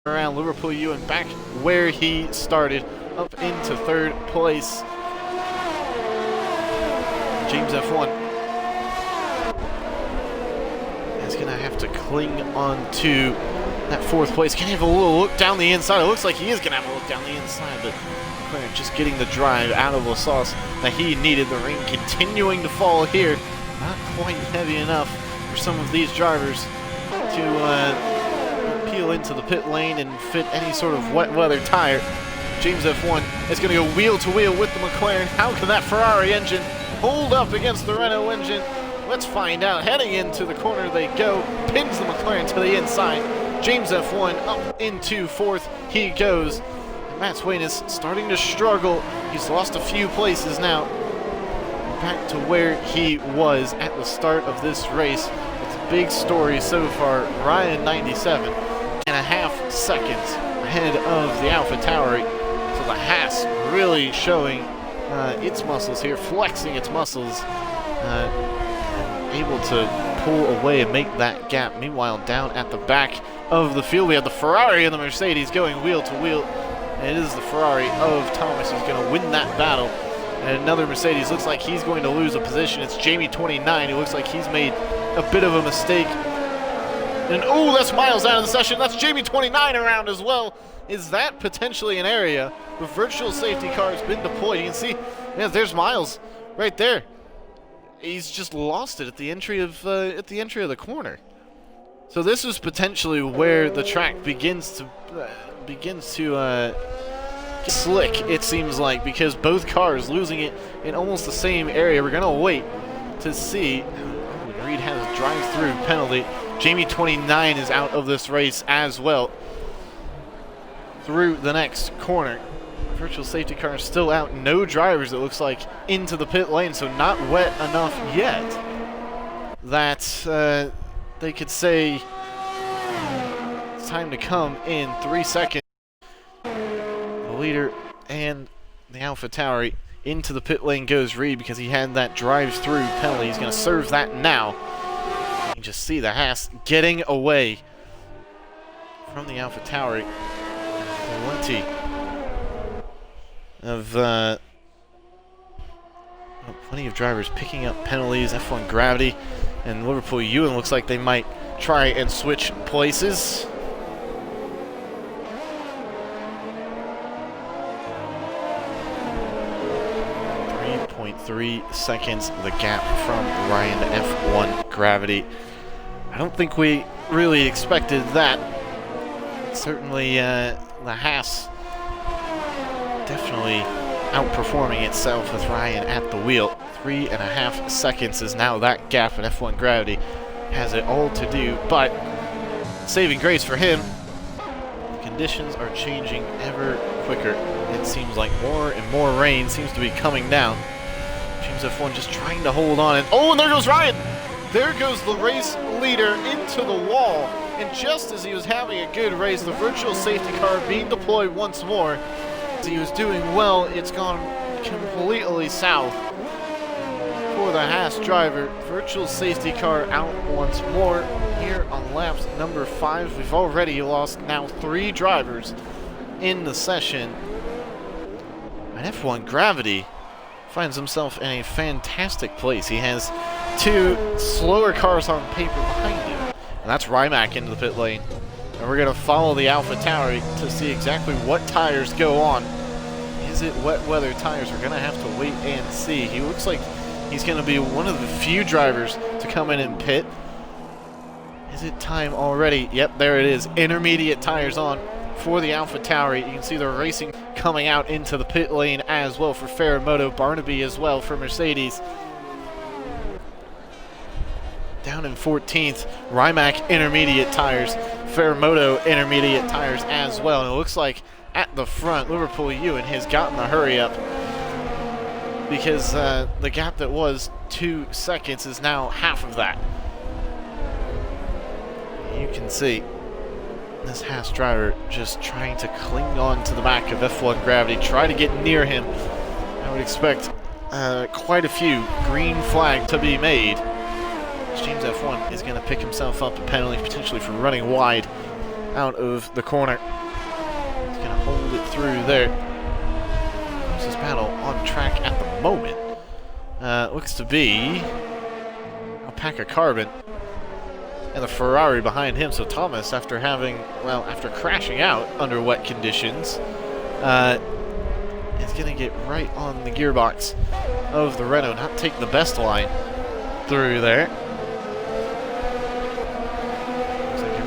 Around Liverpool Ewan back where he started, up into third place. James F1 is going to have to cling on to that fourth place. Can he have a little look down the inside? It looks like he is going to have a look down the inside, but McLaren just getting the drive out of Lasauce that he needed. The rain continuing to fall here. Not quite heavy enough for some of these drivers to peel into the pit lane and fit any sort of wet weather tire. James F1 is going to go wheel to wheel with the McLaren. How can that Ferrari engine hold up against the Renault engine? Let's find out. Heading into the corner they go. Pins the McLaren to the inside. James F1 up into fourth. He goes. And Matt Weyness starting to struggle. He's lost a few places now. Back to where he was at the start of this race. It's a big story so far. Ryan 97.5 seconds ahead of the Alpha Tower. So the Haas really showing its muscles here, flexing its muscles, able to pull away and make that gap. Meanwhile, down at the back of the field, we have the Ferrari and the Mercedes going wheel to wheel. And it is the Ferrari of Thomas who's going to win that battle. And another Mercedes looks like he's going to lose a position. It's Jamie 29 who looks like he's made a bit of a mistake. And oh, that's Miles out of the session. That's Jamie 29 around as well. Is that potentially an area? The virtual safety car has been deployed. You can see, yeah, there's Miles right there. He's just lost it at the entry of the corner. So this is potentially where the track begins to get slick, it seems like, because both cars losing it in almost the same area. We're gonna wait to see. Reed has a drive-through penalty. Jamie 29 is out of this race as well. Through the next corner. Virtual safety car is still out. No drivers, it looks like, into the pit lane, so not wet enough yet that they could say it's time to come in 3 seconds. The leader and the AlphaTauri into the pit lane goes Reed because he had that drive-through penalty. He's going to serve that now. You can just see the Haas getting away from the AlphaTauri. Plenty of drivers picking up penalties. F1 Gravity and Liverpool Ewan looks like they might try and switch places. 3.3 seconds the gap from Ryan F1 Gravity. I don't think we really expected that. Certainly the Haas definitely outperforming itself with Ryan at the wheel. 3.5 seconds is now that gap, and F1 Gravity has it all to do, but saving grace for him, the conditions are changing ever quicker. It seems like more and more rain seems to be coming down. James F1 just trying to hold on, and oh, and there goes Ryan! There goes the race leader into the wall, and just as he was having a good race, the virtual safety car being deployed once more. As he was doing well, it's gone completely south for the Haas driver. Virtual safety car out once more here on lap number 5. We've already lost now 3 drivers in the session. And F1 Gravity finds himself in a fantastic place. He has 2 slower cars on paper behind him. And that's Rimac into the pit lane. And we're going to follow the AlphaTauri to see exactly what tires go on. Is it wet weather tires? We're going to have to wait and see. He looks like he's going to be one of the few drivers to come in and pit. Is it time already? Yep, there it is. Intermediate tires on for the AlphaTauri. You can see the racing coming out into the pit lane as well for Ferramoto. Barnaby as well for Mercedes. Down in 14th, Rimac intermediate tires, Ferramoto intermediate tires as well. And it looks like at the front, Liverpool Ewan has gotten the hurry up because the gap that was 2 seconds is now half of that. You can see this Haas driver just trying to cling on to the back of F1 Gravity, try to get near him. I would expect quite a few green flags to be made. James F1 is going to pick himself up a penalty potentially for running wide out of the corner. He's going to hold it through there. This battle on track at the moment looks to be Alpaca Carbon and the Ferrari behind him. So Thomas, after crashing out under wet conditions, is going to get right on the gearbox of the Renault, not take the best line through there.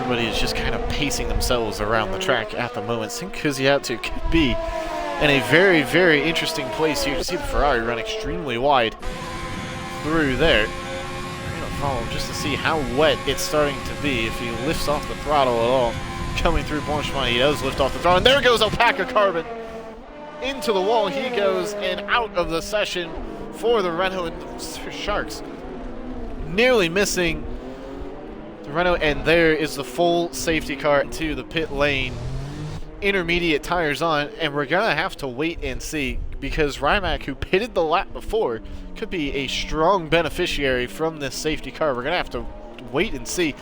Everybody is just kind of pacing themselves around the track at the moment. Sinkuziatu could be in a very, very interesting place here. You see the Ferrari run extremely wide through there. We're going to follow him just to see how wet it's starting to be. If he lifts off the throttle at all, coming through Blanchemont, he does lift off the throttle. And there goes Alpaca Carbon. Into the wall he goes, and out of the session for the Renault and Sharks. Nearly missing the Renault, and there is the full safety car to the pit lane. Intermediate tires on, and we're gonna have to wait and see because Rimac, who pitted the lap before, could be a strong beneficiary from this safety car. We're gonna have to wait and see.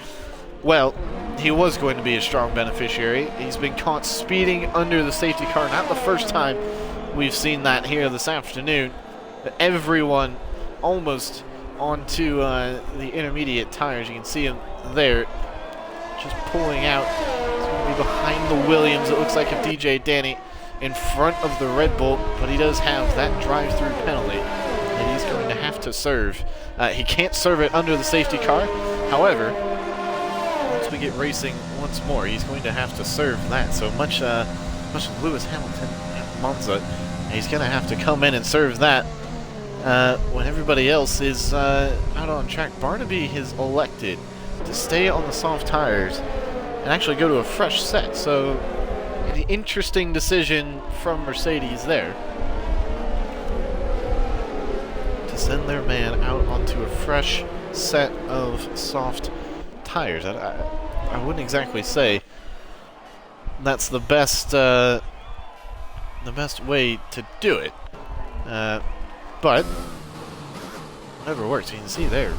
Well, he was going to be a strong beneficiary. He's been caught speeding under the safety car. Not the first time we've seen that here this afternoon. But everyone almost onto the intermediate tires. You can see him there just pulling out. He's going to be behind the Williams, it looks like, of DJ Danny in front of the Red Bull, but he does have that drive-through penalty that he's going to have to serve. He can't serve it under the safety car. However, once we get racing once more, he's going to have to serve that. So much Lewis Hamilton at Monza, he's going to have to come in and serve that when everybody else is out on track. Barnaby has elected to stay on the soft tires and actually go to a fresh set. So an interesting decision from Mercedes there to send their man out onto a fresh set of soft tires. I wouldn't exactly say that's the best way to do it, but whatever works. You can see there,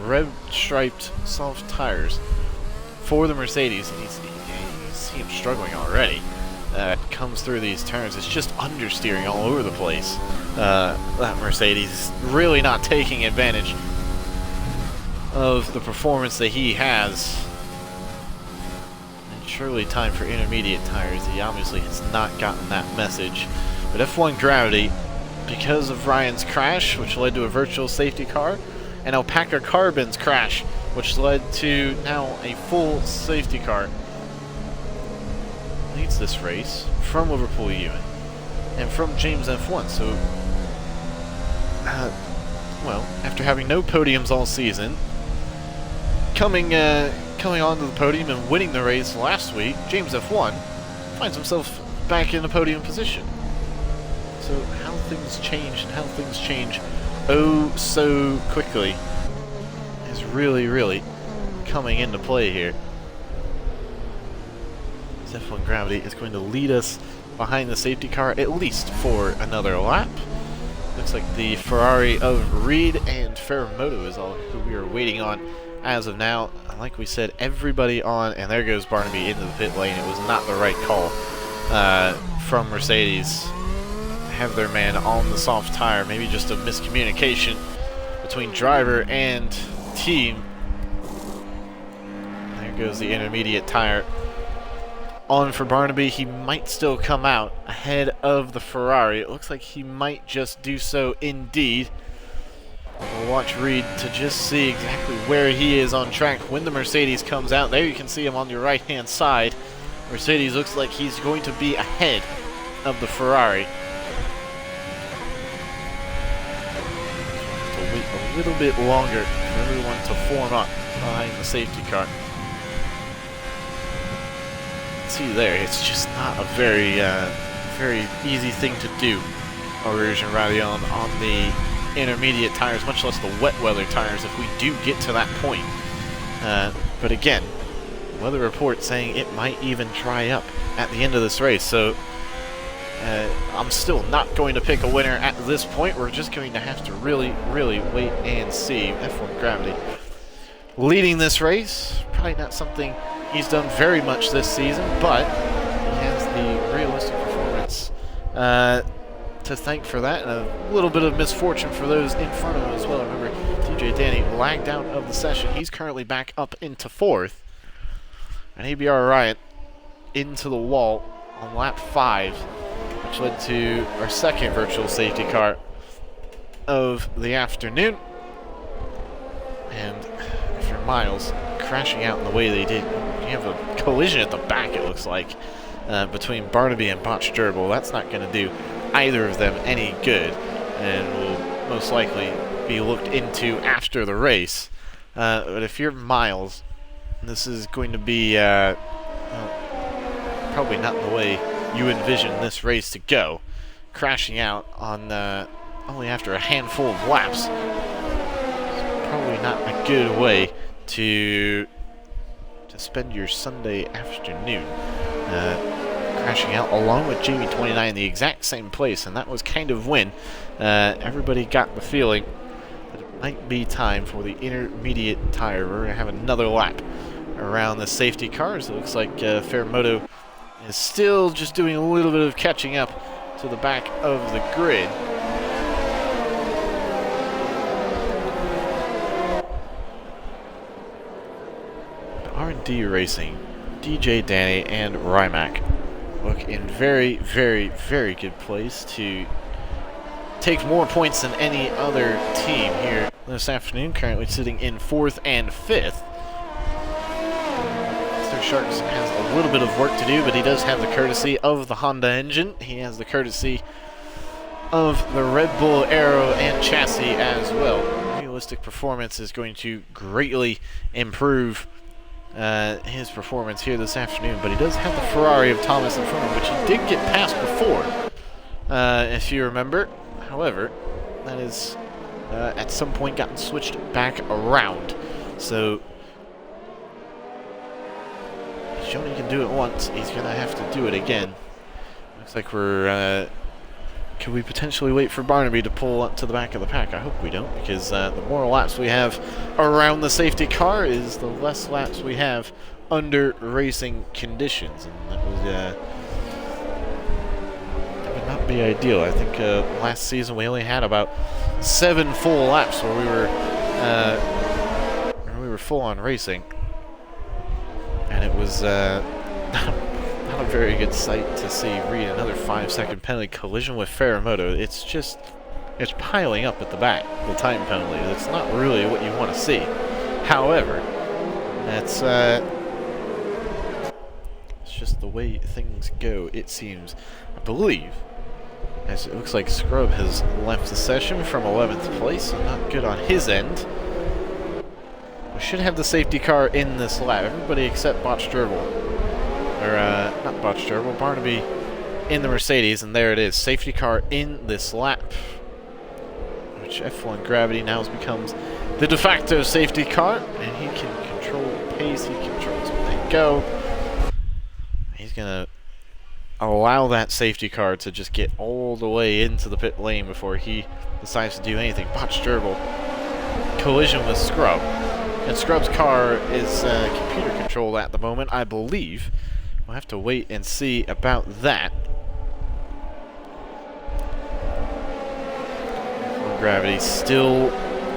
red striped soft tires for the Mercedes. And you see him struggling already. Comes through these turns. It's just understeering all over the place. That Mercedes is really not taking advantage of the performance that he has. And surely time for intermediate tires. He obviously has not gotten that message. But F1 Gravity, because of Ryan's crash, which led to a virtual safety car, and Alpaca Carbon's crash, which led to now a full safety car, leads this race from Liverpool Ewan and from James F1. So, well, after having no podiums all season, coming onto the podium and winning the race last week, James F1 finds himself back in the podium position. So how things change and how things change oh so quickly is really, really coming into play here. F1 Gravity is going to lead us behind the safety car at least for another lap. Looks like the Ferrari of Reed and Ferramoto is all who we are waiting on as of now. Like we said, everybody on, and there goes Barnaby into the pit lane. It was not the right call from Mercedes to have their man on the soft tire. Maybe just a miscommunication between driver and team. There goes the intermediate tire on for Barnaby. He might still come out ahead of the Ferrari. It looks like he might just do so indeed. We'll watch Reed to just see exactly where he is on track when the Mercedes comes out. There you can see him on your right hand side. Mercedes looks like he's going to be ahead of the Ferrari. To wait a little bit longer for everyone to form up behind the safety car. See there, it's just not a very easy thing to do, Rouge and Radion, on the intermediate tires, much less the wet weather tires if we do get to that point. But again, weather report saying it might even dry up at the end of this race, so I'm still not going to pick a winner at this point. We're just going to have to really, really wait and see. F1 Gravity leading this race, probably not something he's done very much this season, but he has the realistic performance to thank for that, and a little bit of misfortune for those in front of him as well. Remember, DJ Danny lagged out of the session. He's currently back up into 4th, and ABR Riot into the wall on lap 5, which led to our second virtual safety car of the afternoon. And after Miles crashing out in the way they did, you have a collision at the back, it looks like, between Barnaby and Botch Durable. That's not going to do either of them any good, and will most likely be looked into after the race. But if you're Miles, this is going to be well, probably not the way you envision this race to go. Crashing out on only after a handful of laps. It's probably not a good way to spend your Sunday afternoon. Crashing out along with Jamie 29 in the exact same place, and that was kind of when everybody got the feeling that it might be time for the intermediate tire. We're going to have another lap around the safety cars. It looks like Ferramoto is still just doing a little bit of catching up to the back of the grid. R&D Racing, DJ Danny, and Rymac look in very, very, very good place to take more points than any other team here this afternoon, currently sitting in 4th and 5th. Sharks has a little bit of work to do, but he does have the courtesy of the Honda engine. He has the courtesy of the Red Bull aero and chassis as well. Realistic performance is going to greatly improve his performance here this afternoon, but he does have the Ferrari of Thomas in front of him, which he did get past before, if you remember. However, that is at some point gotten switched back around. So he's shown he can do it once. He's going to have to do it again. Looks like we're... could we potentially wait for Barnaby to pull up to the back of the pack? I hope we don't, because the more laps we have around the safety car is the less laps we have under racing conditions. And that was... that would not be ideal. I think last season we only had about 7 full laps where we were full on racing, and it was not a very good sight to see. Read another 5-second penalty, collision with Ferramoto. It's piling up at the back, the time penalty. That's not really what you want to see. However, that's it's just the way things go, it seems. I believe, as it looks like Scrub has left the session from 11th place, so not good on his end. We should have the safety car in this lap. Everybody except Botched Gerbil. Or, not Botched Gerbil, Barnaby in the Mercedes, and there it is. Safety car in this lap. Which F1 Gravity now becomes the de facto safety car, and he can control the pace, he controls where they go. He's gonna allow that safety car to just get all the way into the pit lane before he decides to do anything. Botched Gerbil, collision with Scrub. And Scrub's car is computer controlled at the moment, I believe. We'll have to wait and see about that. Gravity still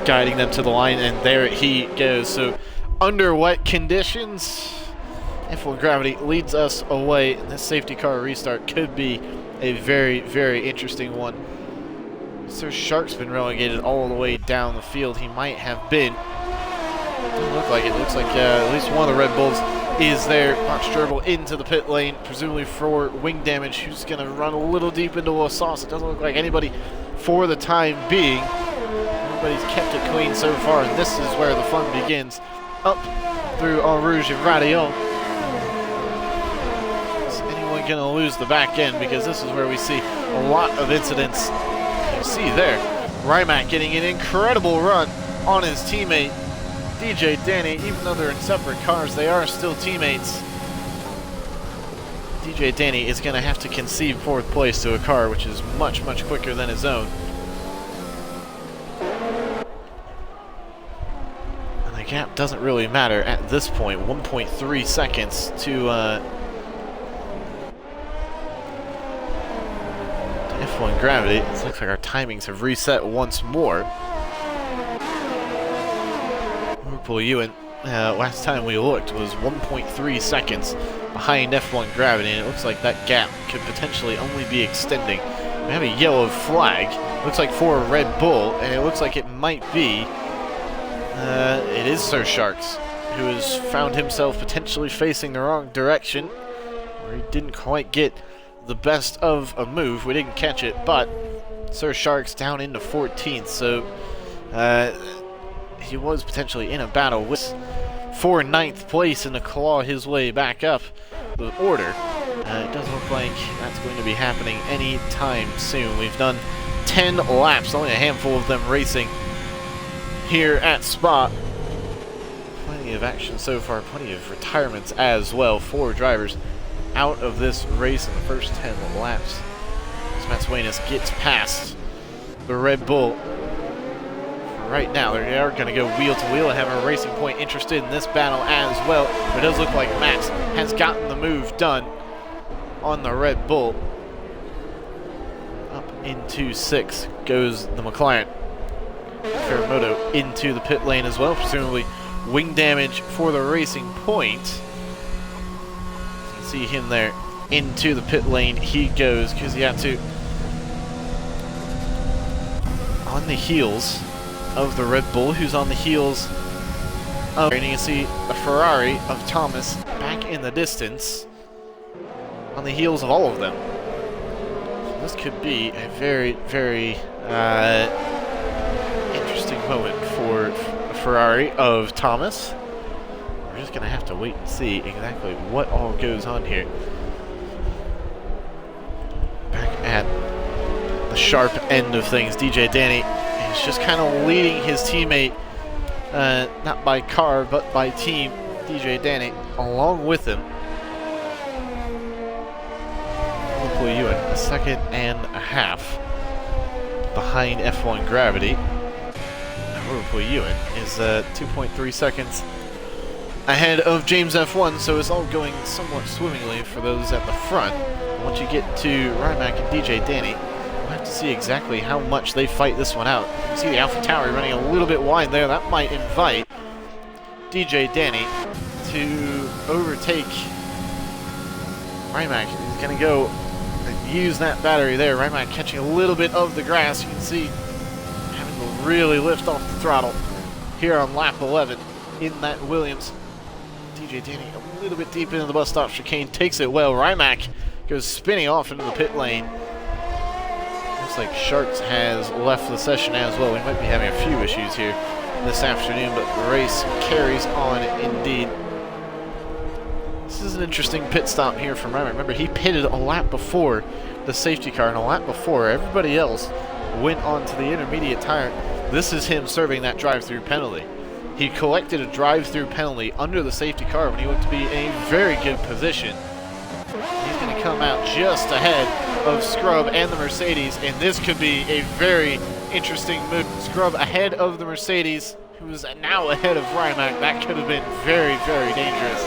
guiding them to the line, and there he goes. So, under wet conditions, F1 Gravity leads us away, and this safety car restart could be a very, very interesting one. Sir Shark's been relegated all the way down the field. He might have been. Doesn't look like it. Looks like at least one of the Red Bulls is there. Botched Gerbil into the pit lane, presumably for wing damage. Who's going to run a little deep into a sauce? It doesn't look like anybody for the time being. Everybody's kept it clean so far, and this is where the fun begins. Up through Eau Rouge and Radillon. Is anyone going to lose the back end? Because this is where we see a lot of incidents. You see there, Rimac getting an incredible run on his teammate DJ Danny. Even though they're in separate cars, they are still teammates. DJ Danny is going to have to concede 4th place to a car which is much, much quicker than his own. And the gap doesn't really matter at this point. 1.3 seconds to F1 Gravity. It looks like our timings have reset once more. Ewan, last time we looked, was 1.3 seconds behind F1 Gravity, and it looks like that gap could potentially only be extending. We have a yellow flag, looks like for a Red Bull, and it looks like it might be, it is Sir Sharks, who has found himself potentially facing the wrong direction, where he didn't quite get the best of a move. We didn't catch it, but Sir Sharks down into 14th, so he was potentially in a battle with for 9th place and to claw his way back up the order. It doesn't look like that's going to be happening anytime soon. We've done 10 laps, only a handful of them racing here at Spa. Plenty of action so far, plenty of retirements as well. 4 drivers out of this race in the first 10 laps. As Matsuenas gets past the Red Bull. Right now, they are going to go wheel to wheel and have a Racing Point interested in this battle as well. But it does look like Max has gotten the move done on the Red Bull. Up into 6 goes the McLaren. Ferramoto into the pit lane as well, presumably wing damage for the Racing Point. You can see him there into the pit lane. He goes because he had to on the heels of the Red Bull, who's on the heels of, and you can see the Ferrari of Thomas back in the distance on the heels of all of them. So this could be a very, very interesting moment for Ferrari of Thomas. We're just going to have to wait and see exactly what all goes on here. Back at the sharp end of things, DJ Danny is just kind of leading his teammate, not by car, but by team, DJ Danny, along with him. Liverpool Ewan, a second and a half behind F1 Gravity. Liverpool Ewan is 2.3 seconds ahead of James F1, so it's all going somewhat swimmingly for those at the front. Once you get to Rymac and DJ Danny, we'll have to see exactly how much they fight this one out. You can see the Alpha Tauri running a little bit wide there. That might invite DJ Danny to overtake Rymac. He's going to go and use that battery there. Rymac catching a little bit of the grass. You can see having to really lift off the throttle here on lap 11 in that Williams. DJ Danny a little bit deep into the bus stop chicane, takes it well. Rymac goes spinning off into the pit lane. Looks like Sharks has left the session as well. We might be having a few issues here this afternoon, but the race carries on indeed. This is an interesting pit stop here from Rymac. Remember, he pitted a lap before the safety car, and a lap before everybody else went on to the intermediate tire. This is him serving that drive-through penalty. He collected a drive-through penalty under the safety car when he looked to be in a very good position. He's going to come out just ahead of Scrub and the Mercedes, and this could be a very interesting move. Scrub ahead of the Mercedes, who's now ahead of Rymac. That could have been very, very dangerous.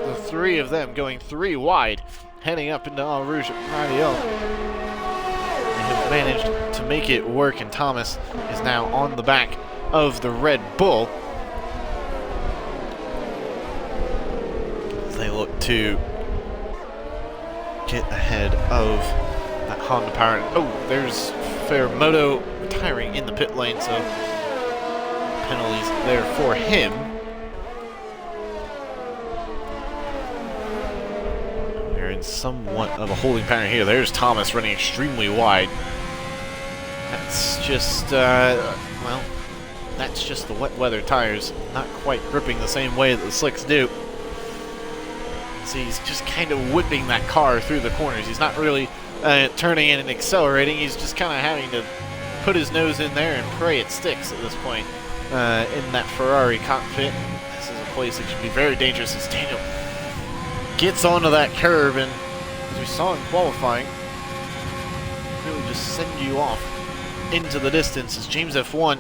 The three of them going three wide, heading up into Eau Rouge Radio. They have managed to make it work, and Thomas is now on the back of the Red Bull. They look to get ahead of that Honda Power. Oh, there's Fairmoto retiring in the pit lane, so penalties there for him. We're in somewhat of a holding pattern here. There's Thomas running extremely wide. That's just, well, that's just the wet weather tires not quite gripping the same way that the slicks do. So he's just kind of whipping that car through the corners. He's not really turning in and accelerating. He's just kind of having to put his nose in there and pray it sticks at this point in that Ferrari cockpit. This is a place that should be very dangerous as Daniel gets onto that curb, and as we saw in qualifying, really just send you off into the distance as James F1,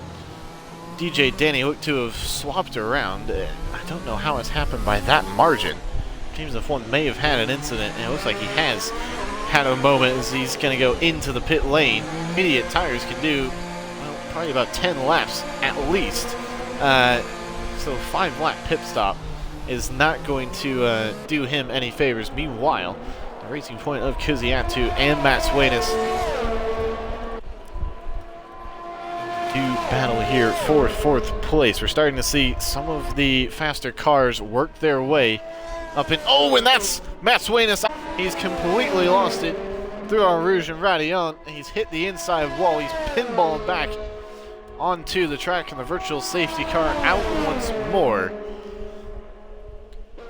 DJ Danny looked to have swapped around. I don't know how it's happened by that margin. James F1 may have had an incident, and it looks like he has had a moment as he's going to go into the pit lane. Immediate tires can do, well, probably about 10 laps at least. So 5-lap pit stop is not going to do him any favors. Meanwhile, the Racing Point of Kuziatu and Matt Swainus do battle here for 4th place. We're starting to see some of the faster cars work their way up in, oh, and that's Matt Swainus. He's completely lost it through our Rouge and Radillon. He's hit the inside wall. He's pinballed back onto the track, and the virtual safety car out once more.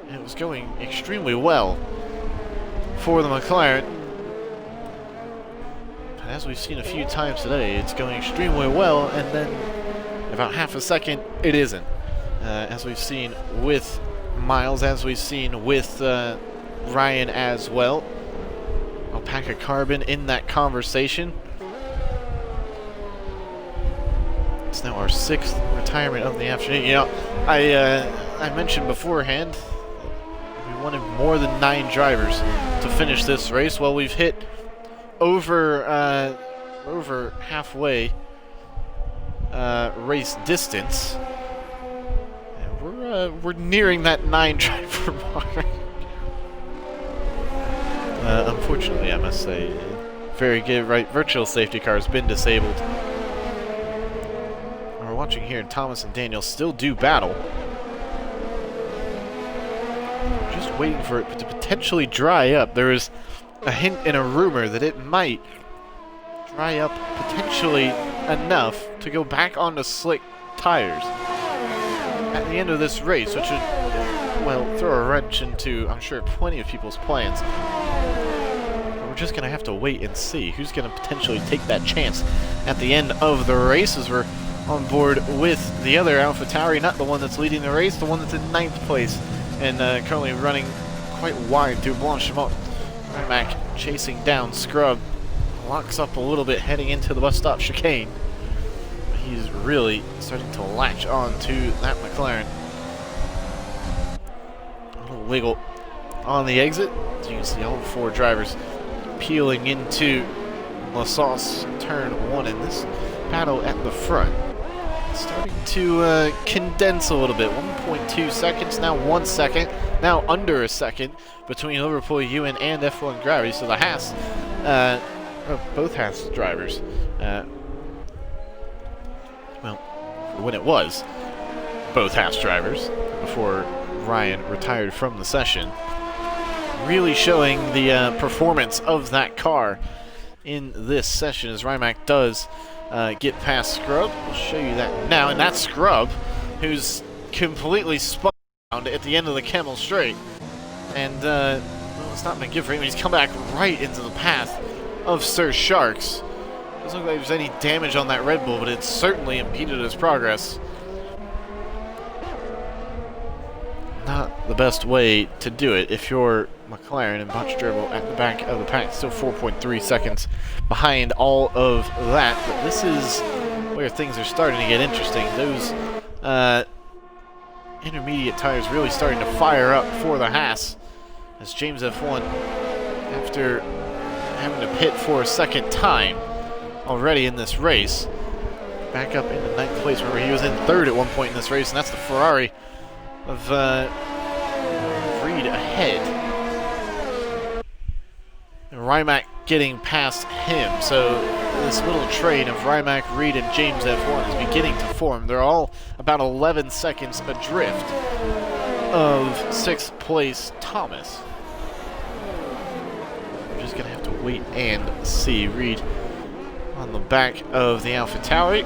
And it was going extremely well for the McLaren. But as we've seen a few times today, it's going extremely well, and then about half a second, it isn't. As we've seen with Miles, as we've seen with Ryan as well. Alpaca Carbon in that conversation. It's now our 6th retirement of the afternoon. You know, I mentioned beforehand we wanted more than 9 drivers to finish this race. Well, we've hit over halfway race distance. We're nearing that 9 driver mark. Unfortunately, I must say, very good. Right, virtual safety car has been disabled. And we're watching here, Thomas and Daniel still do battle. We're just waiting for it to potentially dry up. There is a hint and a rumor that it might dry up potentially enough to go back onto slick tires at the end of this race, which would, well, throw a wrench into, I'm sure, plenty of people's plans. But we're just going to have to wait and see who's going to potentially take that chance at the end of the race, as we're on board with the other AlphaTauri, not the one that's leading the race, the one that's in 9th place and currently running quite wide through Blanchimont. Rimac chasing down Scrub, locks up a little bit heading into the bus stop chicane. He's really starting to latch on to that McLaren. A little wiggle on the exit. As you can see, all 4 drivers peeling into La Sauce turn 1 in this battle at the front. Starting to condense a little bit. 1.2 seconds, now 1 second, now under a second between Liverpool Ewan and F1 Gravity. So the Haas, both Haas drivers, well, when it was both Haas drivers before Ryan retired from the session, really showing the performance of that car in this session as Rimac does get past Scrub. We'll show you that now, and that's Scrub, who's completely spun around at the end of the Camel Straight. And, well, it's not been good for him. He's come back right into the path of Sir Sharks. Doesn't look like there's any damage on that Red Bull, but it certainly impeded his progress. Not the best way to do it if you're McLaren and Botch Dribble at the back of the pack, still 4.3 seconds behind all of that. But this is where things are starting to get interesting. Those intermediate tires really starting to fire up for the Haas, as James F1, after having to pit for a second time already in this race, back up into 9th place, where he was in 3rd at one point in this race, and that's the Ferrari of Reed ahead. And Rimac getting past him, so this little train of Rimac, Reed, and James F1 is beginning to form. They're all about 11 seconds adrift of 6th place Thomas. We're just going to have to wait and see. Reed on the back of the AlphaTauri,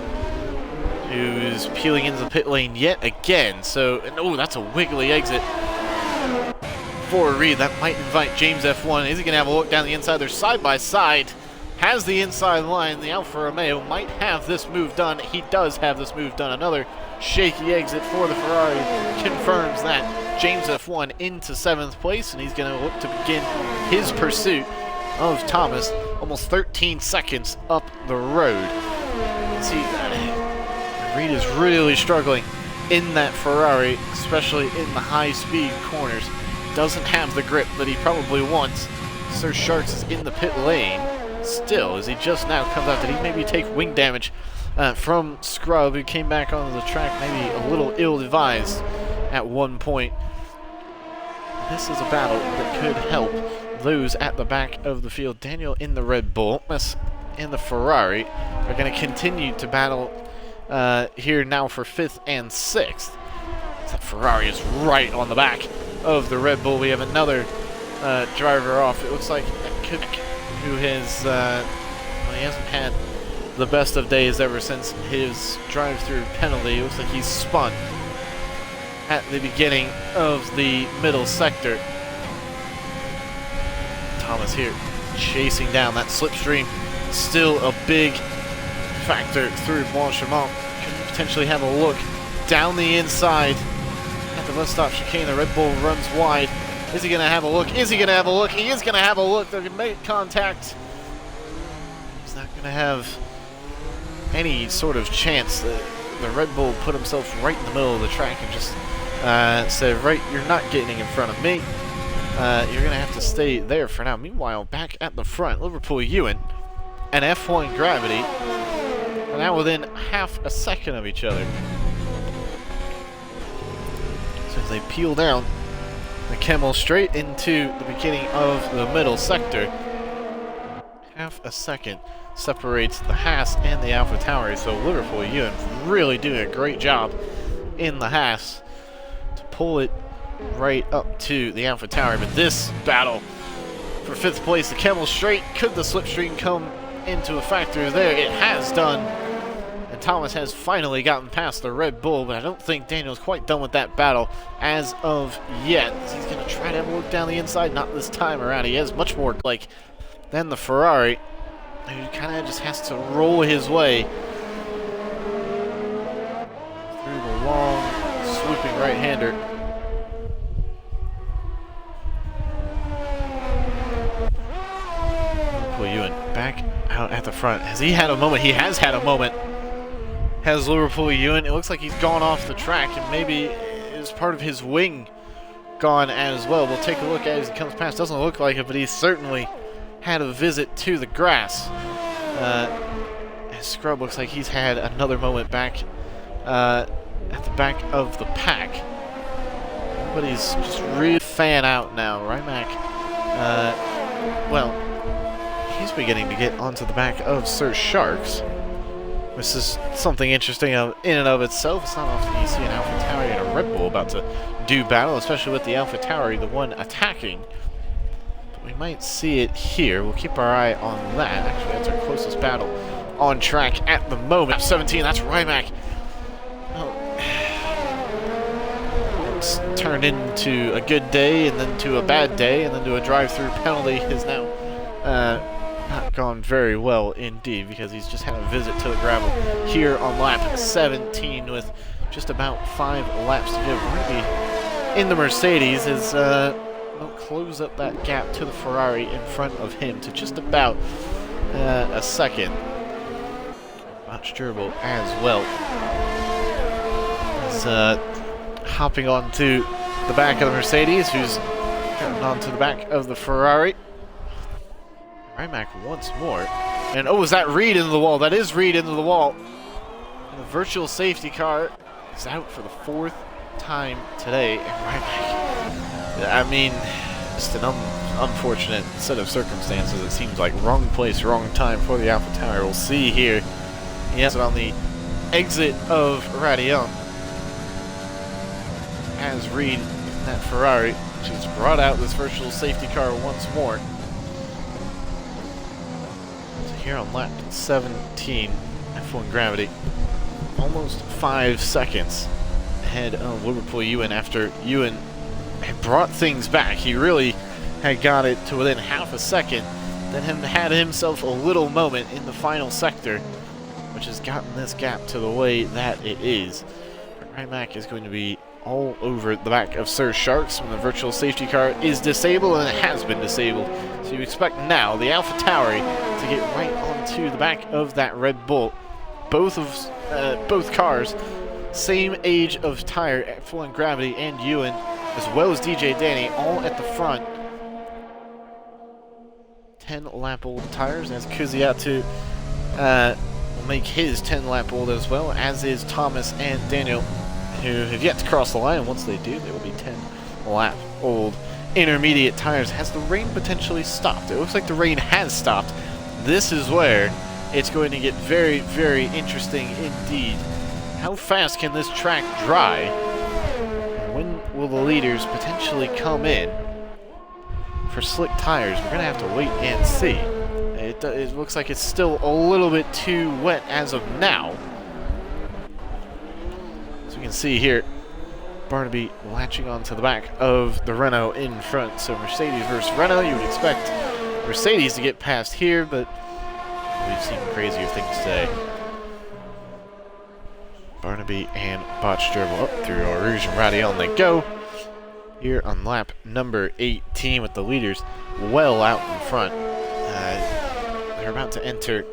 who's peeling into the pit lane yet again. So, and oh, that's a wiggly exit for Reed. That might invite James F1. Is he going to have a look down the inside? They're side by side. Has the inside line. The Alfa Romeo might have this move done. He does have this move done. Another shaky exit for the Ferrari confirms that. James F1 into 7th place, and he's going to look to begin his pursuit of Thomas, almost 13 seconds up the road. See, Reed is really struggling in that Ferrari, especially in the high-speed corners. Doesn't have the grip that he probably wants. Sir Sharks is in the pit lane still, as he just now comes out. Did he maybe take wing damage from Scrub, who came back onto the track maybe a little ill-advised at one point? This is a battle that could help those at the back of the field. Daniel in the Red Bull and the Ferrari are going to continue to battle here now for 5th and 6th. That Ferrari is right on the back of the Red Bull. We have another driver off. It looks like Jakob, who has well, he hasn't had the best of days ever since his drive-through penalty. It looks like he's spun at the beginning of the middle sector. Thomas here chasing down that slipstream. Still a big factor through Blanchimont. Could potentially have a look down the inside at the bus stop chicane. The Red Bull runs wide. Is he going to have a look? Is he going to have a look? He is going to have a look. They're going to make contact. He's not going to have any sort of chance. The Red Bull put himself right in the middle of the track and just said, right, you're not getting in front of me. You're going to have to stay there for now. Meanwhile, back at the front, Liverpool Ewan and F1 Gravity are now within half a second of each other. So as they peel down the Camel straight into the beginning of the middle sector, half a second separates the Haas and the AlphaTauri. So Liverpool Ewan really doing a great job in the Haas to pull it right up to the AlphaTauri. But this battle for 5th place, the Camel Straight, could the slipstream come into a factor there? It has done. And Thomas has finally gotten past the Red Bull, but I don't think Daniel's quite done with that battle as of yet. He's going to try to have a look down the inside, not this time around. He has much more like than the Ferrari, who kind of just has to roll his way through the long, swooping right-hander. Liverpool Ewan back out at the front. Has he had a moment? He has had a moment. Has Liverpool Ewan. It looks like he's gone off the track, and maybe is part of his wing gone as well. We'll take a look as he comes past. Doesn't look like it, but he's certainly had a visit to the grass. Scrub looks like he's had another moment back at the back of the pack. Everybody's just really fan out now. Rimac, well, he's beginning to get onto the back of Sir Sharks. This is something interesting in and of itself. It's not often you see an AlphaTauri and a Red Bull about to do battle, especially with the AlphaTauri, the one attacking. But we might see it here. We'll keep our eye on that. Actually, that's our closest battle on track at the moment. 17, that's Rimac. Oh. It's turned into a good day, and then to a bad day, and then to a drive-through penalty is now not gone very well indeed, because he's just had a visit to the gravel here on lap 17 with just about 5 laps to go. Barnaby in the Mercedes is will close up that gap to the Ferrari in front of him to just about a second. Much durable as well. He's hopping onto the back of the Mercedes, who's coming onto the back of the Ferrari. Rimac once more. And oh, is that Reed into the wall? That is Reed into the wall. And the virtual safety car is out for the 4th time today. And Rimac, I mean, just an unfortunate set of circumstances. It seems like wrong place, wrong time for the AlphaTauri. We'll see here. He has it on the exit of Radion. As Reed in that Ferrari, she's brought out this virtual safety car once more. Here on lap 17, F1 Gravity, almost 5 seconds ahead of Liverpool Ewan after Ewan had brought things back. He really had got it to within half a second, then had himself a little moment in the final sector, which has gotten this gap to the way that it is. Rimac is going to be all over the back of Sir Sharks when the virtual safety car is disabled, and it has been disabled. So you expect now the AlphaTauri to get right onto the back of that Red Bull. Both cars, same age of tire, F1 Gravity and Ewan, as well as DJ Danny, all at the front. 10-lap-old tires, as Kuziatu will make his 10-lap-old as well, as is Thomas and Daniel, who have yet to cross the line. Once they do, they will be 10-lap-old intermediate tires. Has the rain potentially stopped? It looks like the rain has stopped. This is where it's going to get very, very interesting indeed. How fast can this track dry? When will the leaders potentially come in for slick tires? We're going to have to wait and see. It looks like it's still a little bit too wet as of now. You can see here, Barnaby latching onto the back of the Renault in front. So Mercedes versus Renault, you would expect Mercedes to get past here, but we've seen crazier things today. Barnaby and Botch Durable up through Rouge and Radion they go. Here on lap number 18 with the leaders well out in front. They're about to enter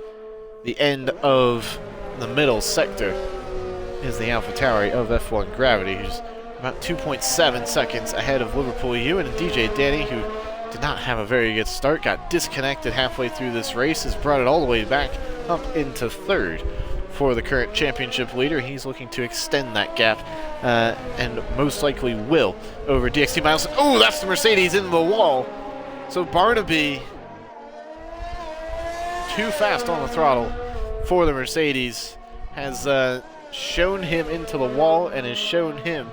the end of the middle sector. Is the AlphaTauri of F1 Gravity, who's about 2.7 seconds ahead of Liverpool Ewan, and DJ Danny, who did not have a very good start, got disconnected halfway through this race, has brought it all the way back up into 3rd for the current championship leader. He's looking to extend that gap, and most likely will over DXT Miles. Oh, that's the Mercedes in the wall. So Barnaby too fast on the throttle for the Mercedes has shown him into the wall and has shown him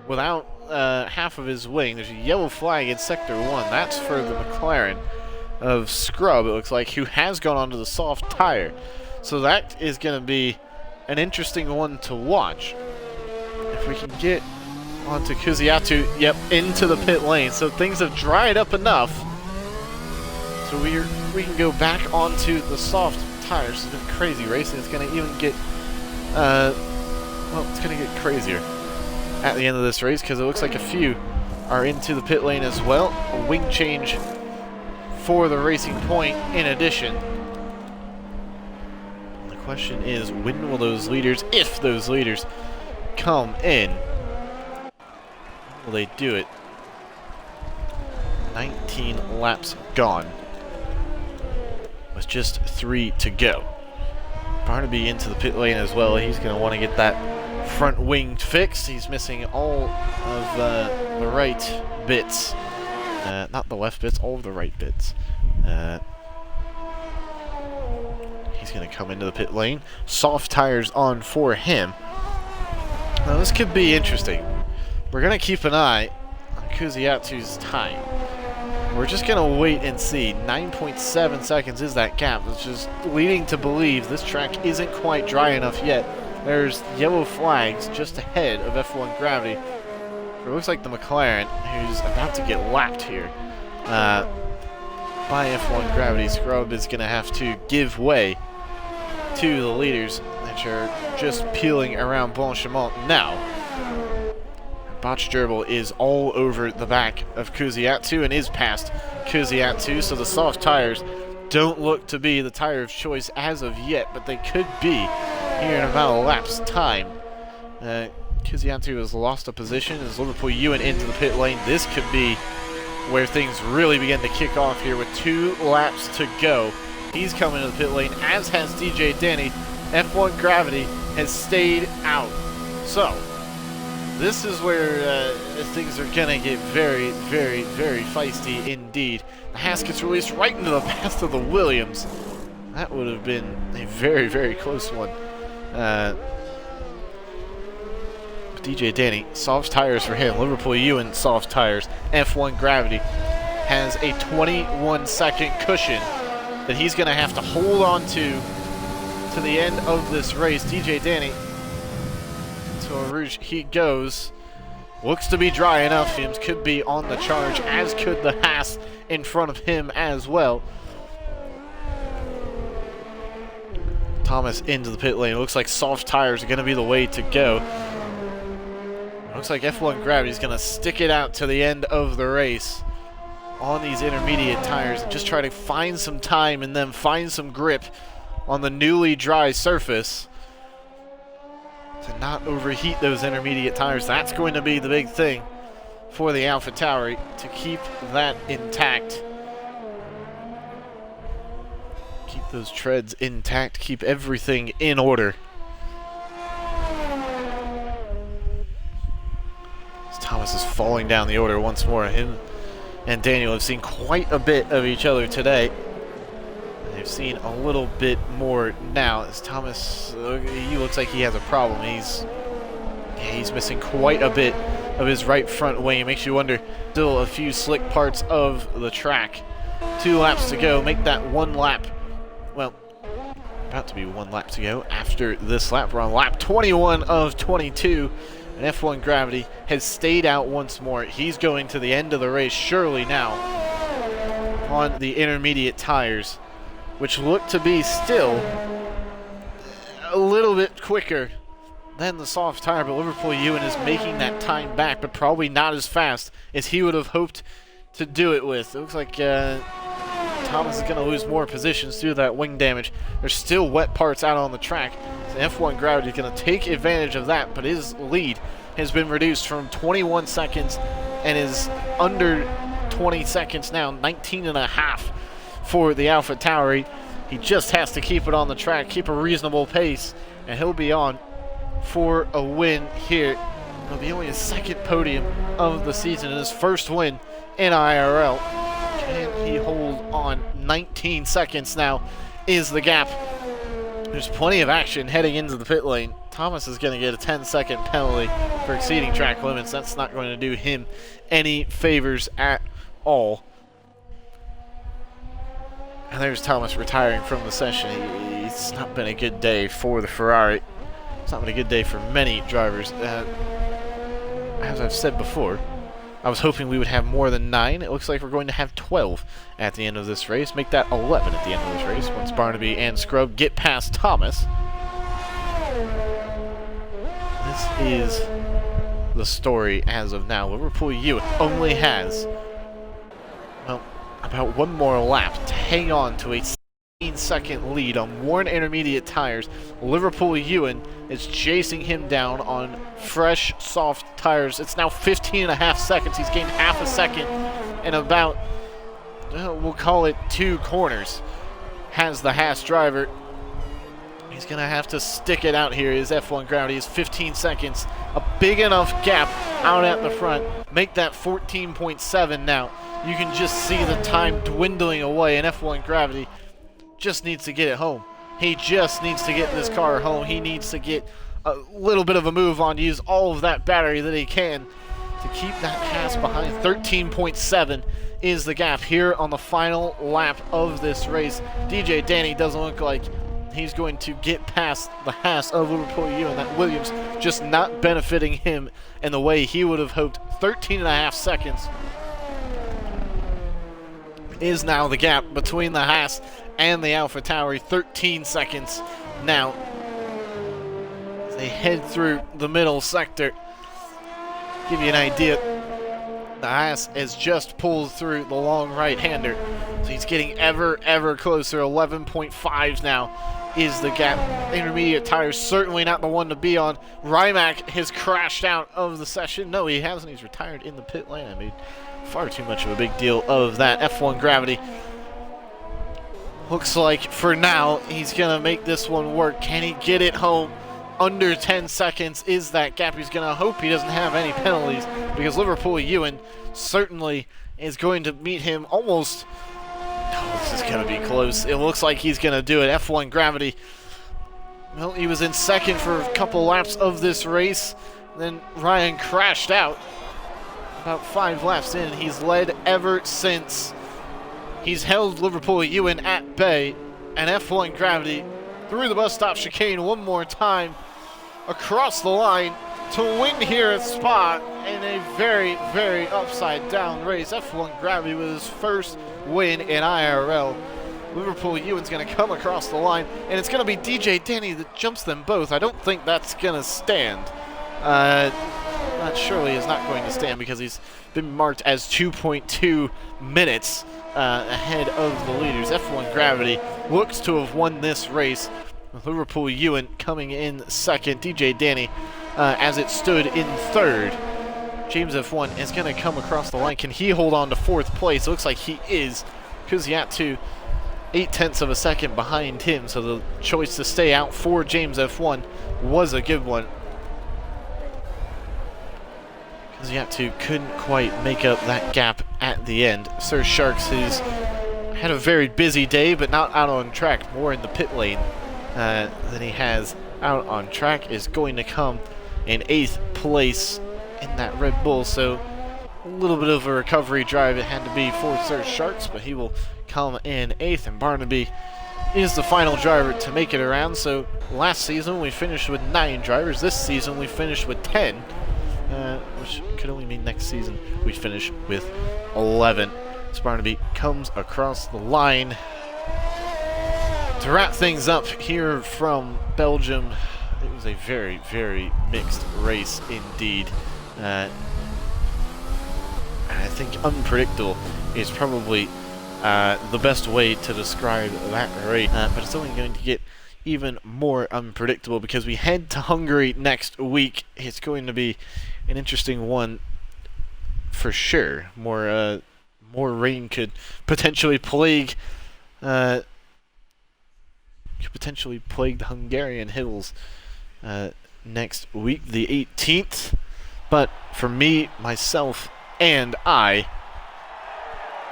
without half of his wing. There's a yellow flag in Sector 1. That's for the McLaren of Scrub, it looks like, who has gone onto the soft tire. So that is going to be an interesting one to watch. If we can get onto Kuziatu, yep, into the pit lane. So things have dried up enough. So we can go back onto the soft tires. It's been crazy racing. It's going to even get, well, it's going to get crazier at the end of this race because it looks like a few are into the pit lane as well. A wing change for the Racing Point in addition. The question is, when will those leaders, if those leaders, come in? Will they do it? 19 laps gone, with just 3 to go. Barnaby into the pit lane as well. He's going to want to get that front wing fixed. He's missing all of the right bits. Not the left bits, all of the right bits. He's going to come into the pit lane. Soft tires on for him. Now this could be interesting. We're going to keep an eye on Kuziatu's time. We're just going to wait and see. 9.7 seconds is that gap, which is leading to believe this track isn't quite dry enough yet. There's yellow flags just ahead of F1 Gravity. It looks like the McLaren, who's about to get lapped here by F1 Gravity. Scrub is going to have to give way to the leaders that are just peeling around Blanchimont now. Botch Gerbil is all over the back of Kuziatu and is past Kuziatu, so the soft tires don't look to be the tire of choice as of yet, but they could be here in about a lap's time. Kuziatu has lost a position as Liverpool Ewan into the pit lane. This could be where things really begin to kick off here with 2 laps to go. He's coming to the pit lane, as has DJ Danny. F1 Gravity has stayed out. So this is where things are going to get very, very, very feisty indeed. The Haas gets released right into the path of the Williams. That would have been a very, very close one. DJ Danny, soft tires for him. Liverpool Ewan, soft tires. F1 Gravity has a 21-second cushion that he's going to have to hold on to the end of this race. DJ Danny, to Rouge he goes. Looks to be dry enough. Williams could be on the charge, as could the Haas in front of him as well. Thomas into the pit lane. Looks like soft tires are going to be the way to go. Looks like F1 Gravity is going to stick it out to the end of the race on these intermediate tires and just try to find some time and then find some grip on the newly dry surface to not overheat those intermediate tires. That's going to be the big thing for the AlphaTauri, to keep that intact. Keep those treads intact, keep everything in order. As Thomas is falling down the order once more. Him and Daniel have seen quite a bit of each other today. They've seen a little bit more now, as Thomas, he looks like he has a problem. He's missing quite a bit of his right front wing. It makes you wonder. Still a few slick parts of the track. 2 laps to go. Make that 1 lap. Well, about to be 1 lap to go after this lap. We're on lap 21 of 22. And F1 Gravity has stayed out once more. He's going to the end of the race surely now on the intermediate tires, which look to be still a little bit quicker than the soft tire, but Liverpool Ewan is making that time back, but probably not as fast as he would have hoped to do it with. It looks like Thomas is going to lose more positions due to that wing damage. There's still wet parts out on the track. So F1 Gravity is going to take advantage of that, but his lead has been reduced from 21 seconds and is under 20 seconds now, 19.5 for the AlphaTauri. He just has to keep it on the track, keep a reasonable pace, and he'll be on for a win here. It'll be only his 2nd podium of the season and his 1st win in IRL. Can he hold on? 19 seconds now is the gap There's plenty of action heading into the pit lane. Thomas is going to get a 10-second penalty for exceeding track limits. That's not going to do him any favors at all. And there's Thomas retiring from the session. It's not been a good day for the Ferrari. It's not been a good day for many drivers. As I've said before, I was hoping we would have more than 9. It looks like we're going to have 12 at the end of this race. Make that 11 at the end of this race once Barnaby and Scrub get past Thomas. This is the story as of now. Liverpool Ewan only has, well, about one more lap to hang on to a 16-second lead on worn intermediate tires. Liverpool Ewan is chasing him down on fresh, soft tires. It's now 15.5 seconds. He's gained half a second in about, we'll call it 2 corners. Has the Haas driver. He's going to have to stick it out here. His F1 gravity is 15 seconds. A big enough gap out at the front. Make that 14.7 now. You can just see the time dwindling away, and F1 gravity just needs to get it home. He just needs to get this car home. He needs to get a little bit of a move on, use all of that battery that he can to keep that pass behind. 13.7 is the gap here on the final lap of this race. DJ Danny doesn't look like he's going to get past the Haas of Liverpool Ewan. That Williams just not benefiting him in the way he would have hoped. 13.5 seconds is now the gap between the Haas and the AlphaTauri. 13 seconds now as they head through the middle sector. Give you an idea, the Haas has just pulled through the long right-hander, so he's getting ever closer. 11.5 now is the gap. Intermediate tires certainly not the one to be on. Rimac has crashed out of the session. No, he hasn't. He's retired in the pit lane. I made far too much of a big deal of that. F1 gravity looks like for now he's gonna make this one work. Can he get it home? Under 10 seconds is that gap. He's gonna hope he doesn't have any penalties, because Liverpool Ewan certainly is going to meet him almost. Oh, this is gonna be close. It looks like he's gonna do it. F1 gravity, well, he was in second for a couple laps of this race, then Ryan crashed out about 5 laps in. He's led ever since. He's held Liverpool Ewan at bay, and F1 gravity through the bus stop chicane one more time across the line to win here at Spa in a very upside down race. F1 gravity with his first win in IRL. Liverpool Ewan's going to come across the line, and it's going to be DJ Denny that jumps them both. I don't think that's going to stand. That surely is not going to stand, because he's been marked as 2.2 minutes ahead of the leaders. F1 gravity looks to have won this race, with Liverpool Ewan coming in second. DJ Danny, as it stood, in third. James F1 is going to come across the line. Can he hold on to 4th place? It looks like he is, because Yatu 0.8 of a second behind him, so the choice to stay out for James F1 was a good one. Yatu couldn't quite make up that gap at the end. Sir Sharks has had a very busy day, but not out on track, more in the pit lane than he has out on track. Is going to come in 8th place in that Red Bull, so a little bit of a recovery drive it had to be for Sir Sharks, but he will come in 8th, and Barnaby is the final driver to make it around. So last season we finished with 9 drivers. This season we finished with 10. Which could only mean next season we finish with 11. So Barnaby comes across the line. To wrap things up here from Belgium, it was a very mixed race indeed. And I think unpredictable is probably the best way to describe that race. But it's only going to get even more unpredictable, because we head to Hungary next week. It's going to be an interesting one for sure. More rain could potentially plague the Hungarian hills next week, the 18th. But for me, myself, and I,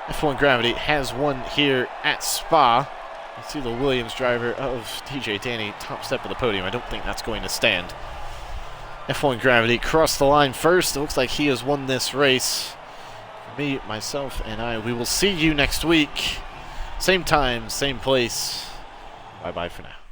F1 Gravity has won here at Spa. You see the Williams driver of TJ Danny top step of the podium. I don't think that's going to stand. F1 Gravity crossed the line first. It looks like he has won this race. For me, myself, and I, we will see you next week. Same time, same place. Bye-bye for now.